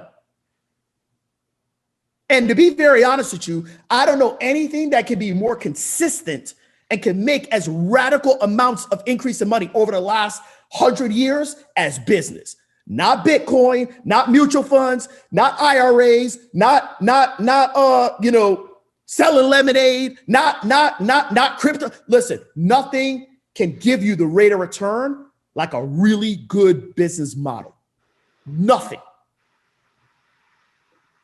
And to be very honest with you, I don't know anything that can be more consistent and can make as radical amounts of increase in money over the last 100 years as business. Not Bitcoin, not mutual funds, not IRAs, not selling lemonade, not crypto. Listen, nothing can give you the rate of return like a really good business model. Nothing.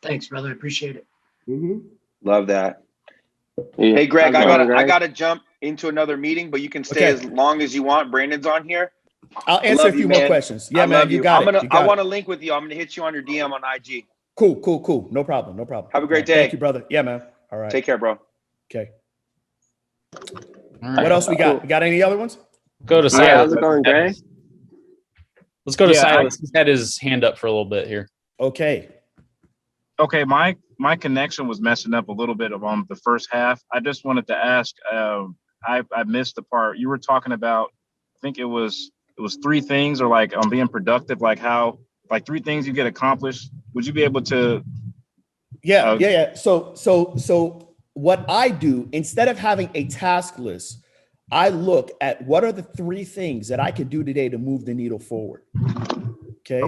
Thanks, brother. Appreciate it. Mm-hmm. Love that. Yeah. Hey, Greg, I gotta jump into another meeting, but you can stay as long as you want. Brandon's on here. I'll answer a few more questions. Yeah, man, you got it. I want to link with you. I'm gonna hit you on your DM on IG. Cool. No problem. Have a great day. Thank you, brother. Yeah, man. All right. Take care, bro. Okay. Right. What else we got? We got any other ones? Go to Silas. How's it going, Greg? Let's go to Silas. He's had his hand up for a little bit here. Okay. Okay, my connection was messing up a little bit on the first half. I just wanted to ask. I missed the part you were talking about. I think it was 3 things, or like on being productive, like how 3 things you get accomplished. Would you be able to? Yeah. So what I do, instead of having a task list, I look at what are the 3 things that I can do today to move the needle forward. Okay.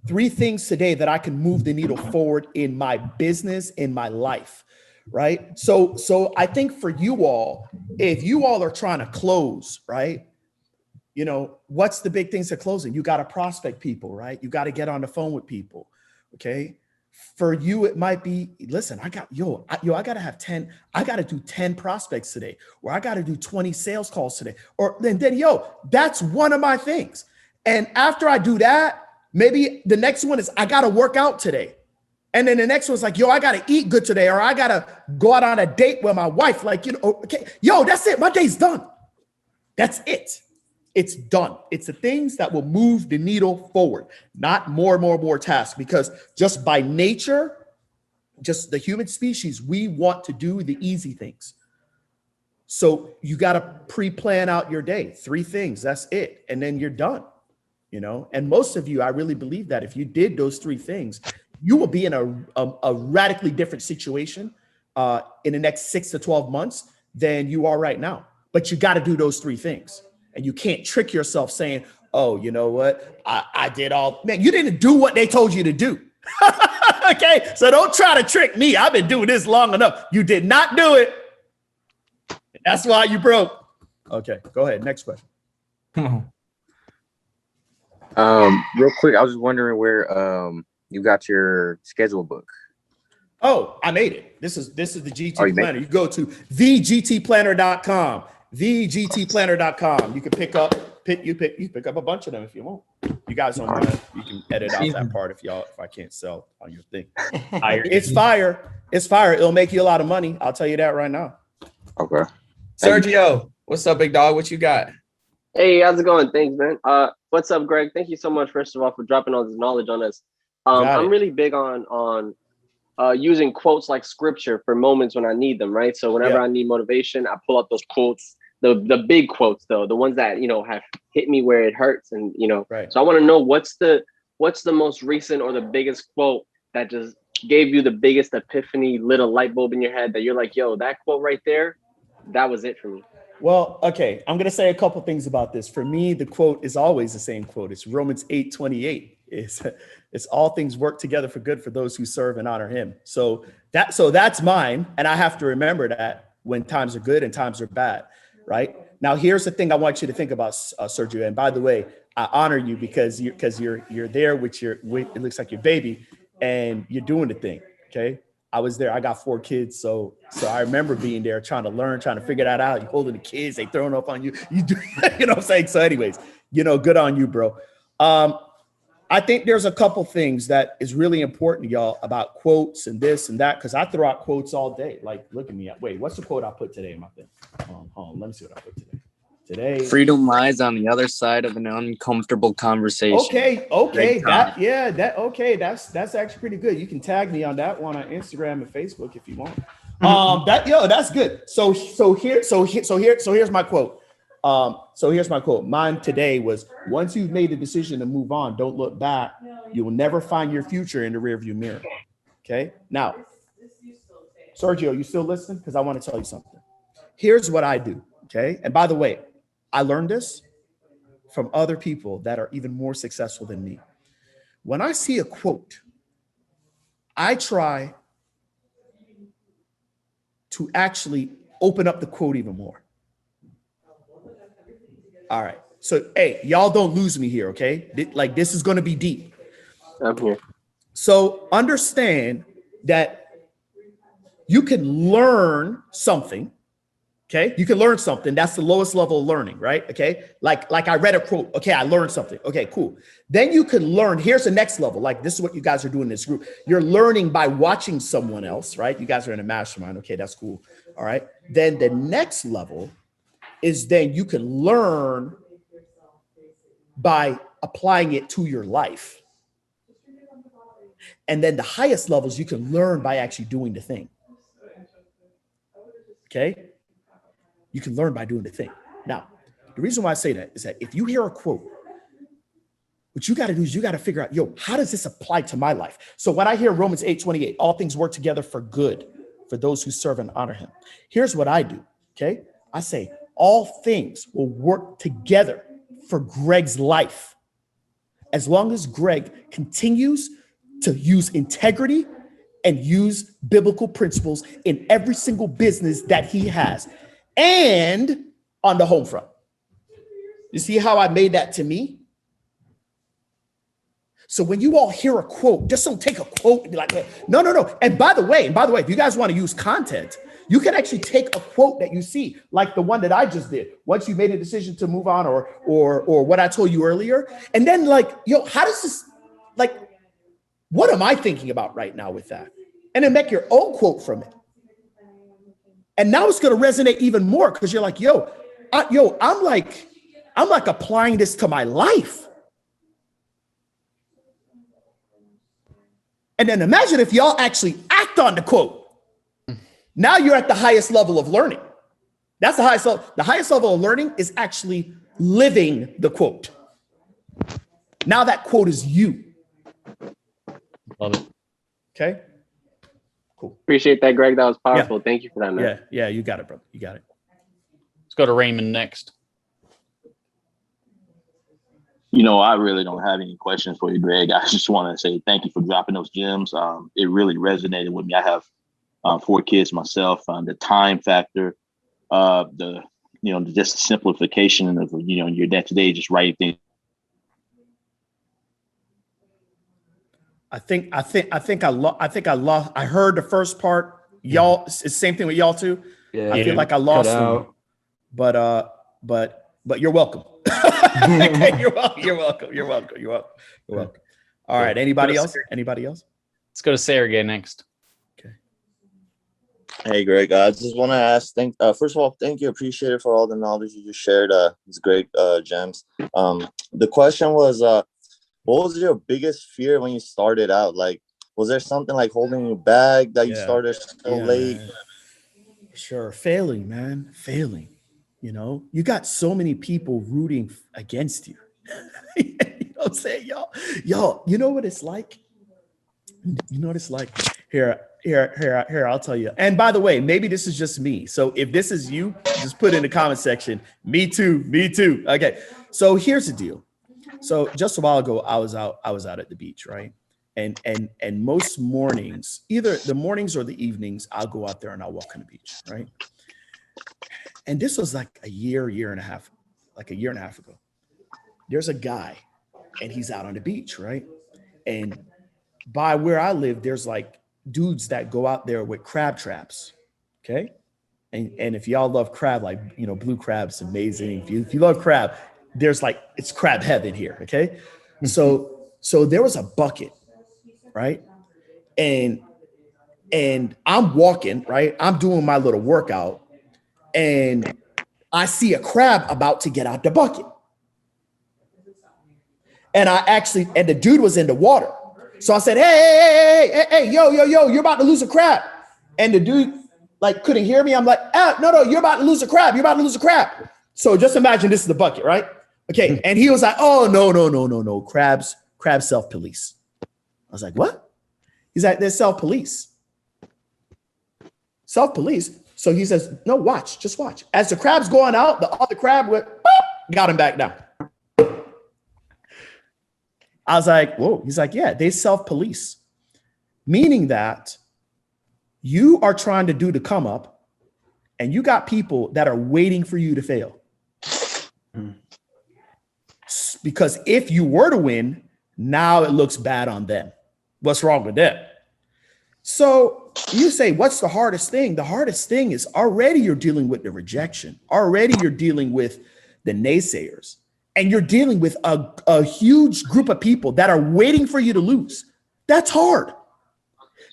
3 things today that I can move the needle forward in my business, in my life, right? So I think for you all, if you all are trying to close, right? What's the big things to closing? You got to prospect people, right? You got to get on the phone with people, okay? For you, it might be, listen, I got to have 10, I got to do 10 prospects today, or I got to do 20 sales calls today, or then that's one of my things. And after I do that, maybe the next one is I got to work out today. And then the next one's like, yo, I gotta eat good today, or I gotta go out on a date with my wife. Like, okay, yo, that's it. My day's done. That's it. It's done. It's the things that will move the needle forward, not more tasks, because just by nature, just the human species, we want to do the easy things. So you got to pre-plan out your day, 3 things, that's it. And then you're done, and most of you, I really believe that if you did those 3 things, you will be in a radically different situation in the next 6 to 12 months than you are right now. But you got to do those 3 things. And you can't trick yourself saying, oh, you know what? I did all, man, you didn't do what they told you to do. Okay. So don't try to trick me. I've been doing this long enough. You did not do it. That's why you broke. Okay. Go ahead. Next question. Come on. Real quick, I was just wondering where you got your schedule book. Oh, I made it. This is the GT Planner. You go to thegtplanner.com. thegtplanner.com. You can pick up a bunch of them if you want. You guys don't mind. You can edit out that part if I can't sell on your thing. It's fire. It's fire. It'll make you a lot of money. I'll tell you that right now. Okay. Sergio, what's up, big dog? What you got? Hey, how's it going? Thanks, man. What's up, Greg? Thank you so much, first of all, for dropping all this knowledge on us. I'm really big on using quotes like scripture for moments when I need them, right? So whenever I need motivation, I pull out those quotes, the big quotes though, the ones that, have hit me where it hurts. And, right. So I want to know what's the most recent or the biggest quote that just gave you the biggest epiphany, lit a light bulb in your head that you're like, yo, that quote right there, that was it for me. Well, okay. I'm going to say a couple things about this. For me, the quote is always the same quote. It's Romans 8:28. It's all things work together for good for those who serve and honor him. So that's mine. And I have to remember that when times are good and times are bad, right? Now, here's the thing I want you to think about, Sergio. And by the way, I honor you because you're there with it looks like your baby and you're doing the thing. Okay. I was there. I got 4 kids. So I remember being there, trying to learn, trying to figure that out. You're holding the kids, they throwing up on you. You do, you know what I'm saying? So anyways, good on you, bro. I think there's a couple things that is really important, y'all, about quotes and this and that, because I throw out quotes all day. Like, look at me. Wait, what's the quote I put today in my thing? Hold on, let me see what I put today. Freedom lies on the other side of an uncomfortable conversation. Okay. That's actually pretty good. You can tag me on that one on Instagram and Facebook if you want. That's good. So here's my quote. Here's my quote. Mine today was, once you've made a decision to move on, don't look back. You will never find your future in the rearview mirror. Okay. Now, Sergio, you still listening? Because I want to tell you something. Here's what I do. Okay. And by the way, I learned this from other people that are even more successful than me. When I see a quote, I try to actually open up the quote even more. All right. So, hey, y'all don't lose me here, okay? Like, this is going to be deep. I'm here. So understand that you can learn something. Okay, you can learn something. That's the lowest level of learning, right? Okay, like I read a quote. Okay, I learned something. Okay, cool. Then you can learn. Here's the next level. Like, this is what you guys are doing in this group. You're learning by watching someone else, right? You guys are in a mastermind. Okay, that's cool. All right. Then the next level is then you can learn by applying it to your life. And then the highest levels, you can learn by actually doing the thing. Okay. You can learn by doing the thing. Now, the reason why I say that is that if you hear a quote, what you got to do is you got to figure out, how does this apply to my life? So when I hear Romans 8:28, all things work together for good for those who serve and honor him. Here's what I do. Okay. I say all things will work together for Greg's life. As long as Greg continues to use integrity and use biblical principles in every single business that he has. And on the home front. You see how I made that to me? So when you all hear a quote, just don't take a quote and be like, no. And by the way, if you guys want to use content, you can actually take a quote that you see, like the one that I just did. Once you made a decision to move on, or what I told you earlier, and then how does this, what am I thinking about right now with that? And then make your own quote from it. And now it's going to resonate even more because you're like, I'm like applying this to my life. And then imagine if y'all actually act on the quote. Now you're at the highest level of learning. That's the highest level. The highest level of learning is actually living the quote. Now that quote is you. Love it. Okay. Cool. Appreciate that, Greg. That was powerful. Thank you for that, man. Yeah, you got it, bro. You got it. Let's go to Raymond next. I really don't have any questions for you, Greg. I just want to say thank you for dropping those gems. It really resonated with me. I have 4 kids myself. The time factor, just the simplification of your day to day, just writing things. I heard the first part. Y'all, it's the same thing with y'all too. Yeah, I feel like I lost them, but you're welcome. Okay, you're welcome. All right. Anybody else? Let's go to Sergey next. Hey, Greg. I just want to ask. First of all, thank you. Appreciate it for all the knowledge you just shared. It's great gems. The question was, what was your biggest fear when you started out? Like, was there something like holding you back that you started so late? Man. Sure, failing, man, failing. You got so many people rooting against you. You know what I'm saying, y'all? You know what it's like? Here, I'll tell you. And by the way, maybe this is just me. So if this is you, just put in the comment section. Me too. Okay. So here's the deal. So just a while ago, I was out at the beach, right? And most mornings, either the mornings or the evenings, I'll go out there and I'll walk on the beach, right? And this was like a year and a half ago. There's a guy and he's out on the beach, right? And by where I live, there's like dudes that go out there with crab traps. Okay. And if y'all love crab, like, blue crab's amazing. If you love crab, it's crab heaven here. Okay. So there was a bucket, right? And I'm walking, right? I'm doing my little workout and I see a crab about to get out the bucket. And the dude was in the water. So I said, hey, yo, you're about to lose a crab. And the dude couldn't hear me. I'm like, no, you're about to lose a crab. So just imagine this is the bucket, right? Okay. And he was like, oh, no. Crabs self-police. I was like, what? He's like, they're self-police. Self-police. So he says, no, just watch. As the crab's going out, the other crab went, got him back down. I was like, whoa. He's like, yeah, they self-police. Meaning that you are trying to do the come up and you got people that are waiting for you to fail. Because if you were to win, now it looks bad on them. What's wrong with them? So you say, what's the hardest thing? The hardest thing is already you're dealing with the rejection. Already you're dealing with the naysayers. And you're dealing with a huge group of people that are waiting for you to lose. That's hard.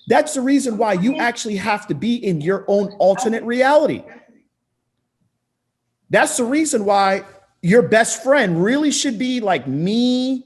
That's the reason why you actually have to be in your own alternate reality. That's the reason why your best friend really should be like me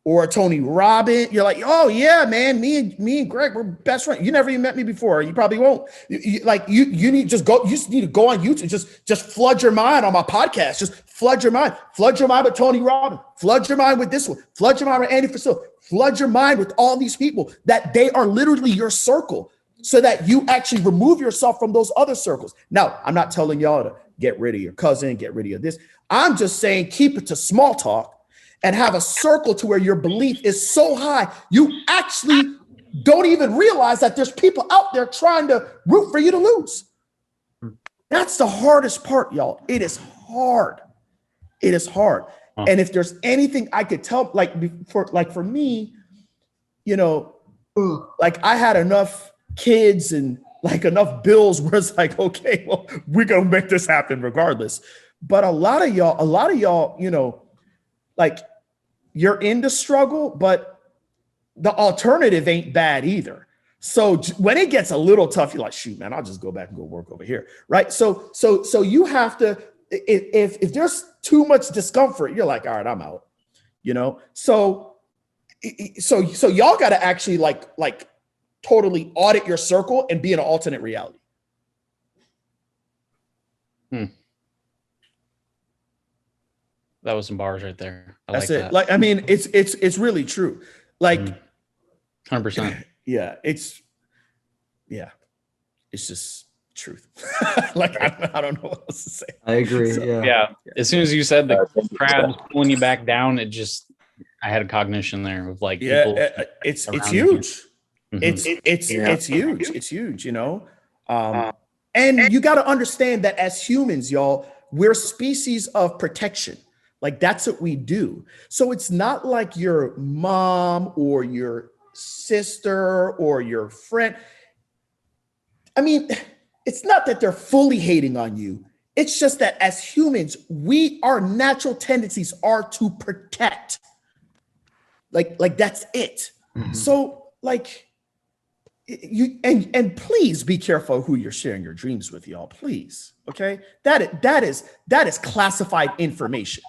or Tony Robbins. You're like, oh yeah, man, me and Greg, we're best friends. You never even met me before. You probably won't. You need to go on YouTube. Just flood your mind on my podcast. Just flood your mind with Tony Robbins. Flood your mind with this one. Flood your mind with Andy Frisell. Flood your mind with all these people that they are literally your circle so that you actually remove yourself from those other circles. Now, I'm not telling y'all to get rid of your cousin, get rid of this. I'm just saying keep it to small talk and have a circle to where your belief is so high, you actually don't even realize that there's people out there trying to root for you to lose. That's the hardest part, y'all. It is hard. It is hard. And if there's anything I could tell, for me, I had enough kids and enough bills where it's like, okay, well, we're going to make this happen regardless. But a lot of y'all, you're in the struggle, but the alternative ain't bad either. So when it gets a little tough, you're like, shoot, man, I'll just go back and go work over here, right? So you have to, if there's too much discomfort, you're like, all right, I'm out, you know? So y'all got to actually like totally audit your circle and be in an alternate reality. That was some bars right there. That's it. Like, I mean, it's really true. Like 100%. Yeah, it's just truth. Like, I don't know what else to say. I agree. So, Yeah. As soon as you said the crabs pulling you back down, I had a cognition there of like, people it's around huge. you. It's huge. It's huge, you know? And you got to understand that as humans, y'all, we're species of protection. Like, that's what we do. So it's not like your mom or your sister or your friend. I mean, it's not that they're fully hating on you. It's just that as humans, our natural tendencies are to protect. Like that's it. Mm-hmm. So like you and please be careful who you're sharing your dreams with, y'all. Please. Okay. That is classified information.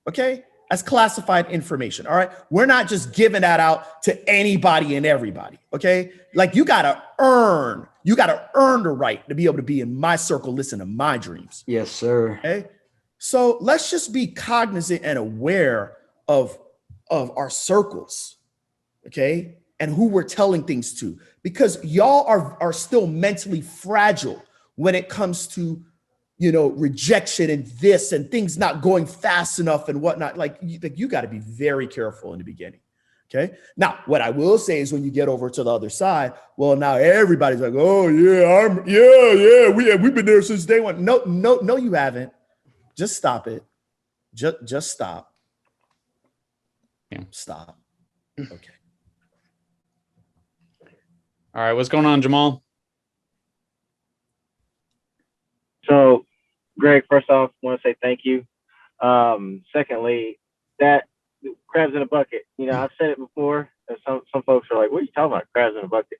Okay. That's classified information. All right. We're not just giving that out to anybody and everybody. Okay. Like, you got to earn the right to be able to be in my circle, listen to my dreams. Yes, sir. Okay. So let's just be cognizant and aware of our circles. Okay. And who we're telling things to, because y'all are still mentally fragile when it comes to, you know, rejection and this and things not going fast enough and whatnot. Like you got to be very careful in the beginning. Okay. Now, what I will say is, when you get over to the other side, well, now everybody's like, oh yeah, we've been there since day one. No, you haven't. Just stop it. Just stop. Yeah. Stop. Okay. All right. What's going on, Jamal? So, Greg, first off, I want to say thank you. Secondly, that crabs in a bucket, you know, I've said it before, and some folks are like, what are you talking about, crabs in a bucket?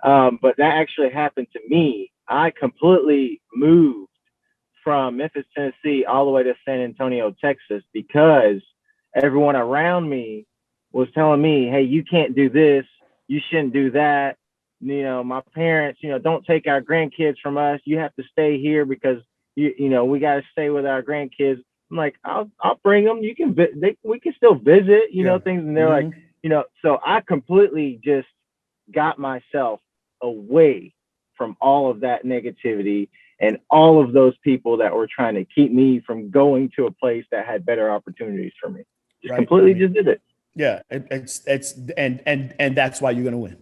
But that actually happened to me. I completely moved from Memphis, Tennessee, all the way to San Antonio, Texas, because everyone around me was telling me, hey, you can't do this, you shouldn't do that. You know, my parents, you know, don't take our grandkids from us. You have to stay here because you know, we got to stay with our grandkids. I'm like, I'll bring them. You can, we can still visit, you know, things. And they're like, you know, so I completely just got myself away from all of that negativity and all of those people that were trying to keep me from going to a place that had better opportunities for me. Just completely just did it. Yeah, and that's why you're gonna win.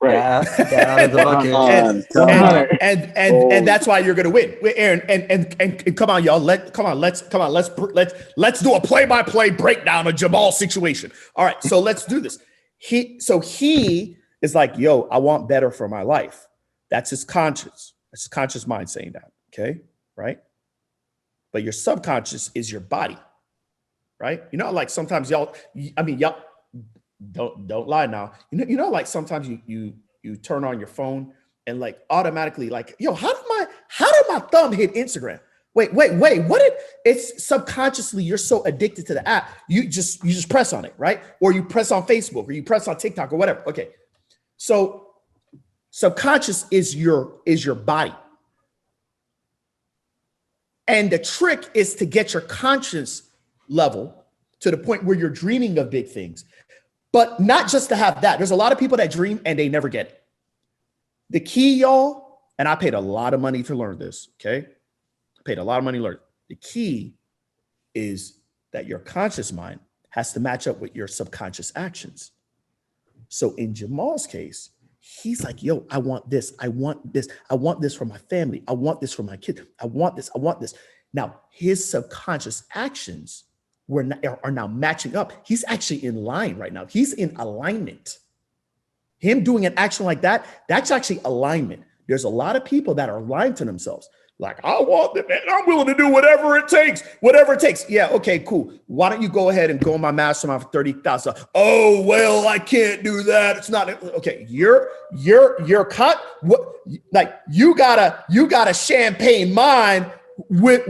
Right. Get out of the bucket. And that's why you're gonna win, Aaron. And come on, y'all. Let's do a play-by-play breakdown of Jamal's situation. All right, so let's do this. He is like, yo, I want better for my life. That's his conscious. That's his conscious mind saying that. Okay, right? But your subconscious is your body, right? You know, like sometimes y'all don't lie now. You know, like sometimes you turn on your phone and like automatically like, yo, how did my thumb hit Instagram? Wait, it's subconsciously, you're so addicted to the app. You just press on it, right? Or you press on Facebook or you press on TikTok or whatever. Okay. So subconscious is your body. And the trick is to get your conscious level to the point where you're dreaming of big things. But not just to have that. There's a lot of people that dream and they never get it. The key, y'all, and I paid a lot of money to learn this, okay? I paid a lot of money to learn. The key is that your conscious mind has to match up with your subconscious actions. So in Jamal's case, he's like, yo, I want this. I want this. I want this for my family. I want this for my kids. I want this. I want this. Now, his subconscious actions are now matching up. He's actually in line right now. He's in alignment. Him doing an action like that, that's actually alignment. There's a lot of people that are lying to themselves. Like, I want it, man. I'm willing to do whatever it takes. Whatever it takes. Yeah, okay, cool. Why don't you go ahead and go on my mastermind for $30,000? Oh, well, I can't do that. It's not okay. You're what, like you got a champagne mind with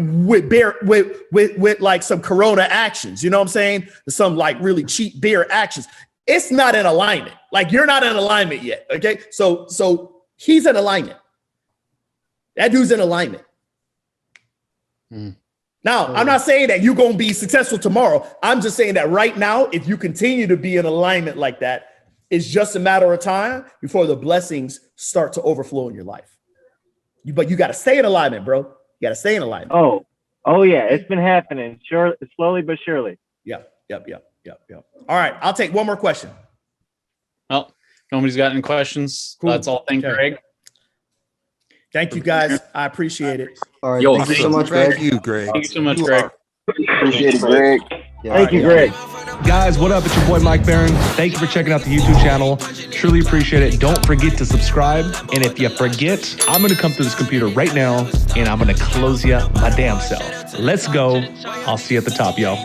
like some Corona actions. You know what I'm saying? Some like really cheap beer actions. It's not in alignment. Like you're not in alignment yet. Okay. So he's in alignment. That dude's in alignment. Now, I'm not saying that you're going to be successful tomorrow. I'm just saying that right now, if you continue to be in alignment like that, it's just a matter of time before the blessings start to overflow in your life. But you got to stay in alignment, bro. You got to stay in alignment. Oh yeah. It's been happening. Sure. Slowly but surely. Yep. All right. I'll take one more question. Well, nobody's got any questions. Cool. That's all. Thank you, Greg. Thank you, guys. I appreciate it. All right. Yo, Thank you so much, Greg. Thank you, Greg. Thank you so much, Greg. Appreciate it, Greg. Yeah, Thank you, Greg. Guys, what up? It's your boy, Mike Barron. Thank you for checking out the YouTube channel. Truly appreciate it. Don't forget to subscribe. And if you forget, I'm going to come through this computer right now and I'm going to close you my damn self. Let's go. I'll see you at the top, y'all.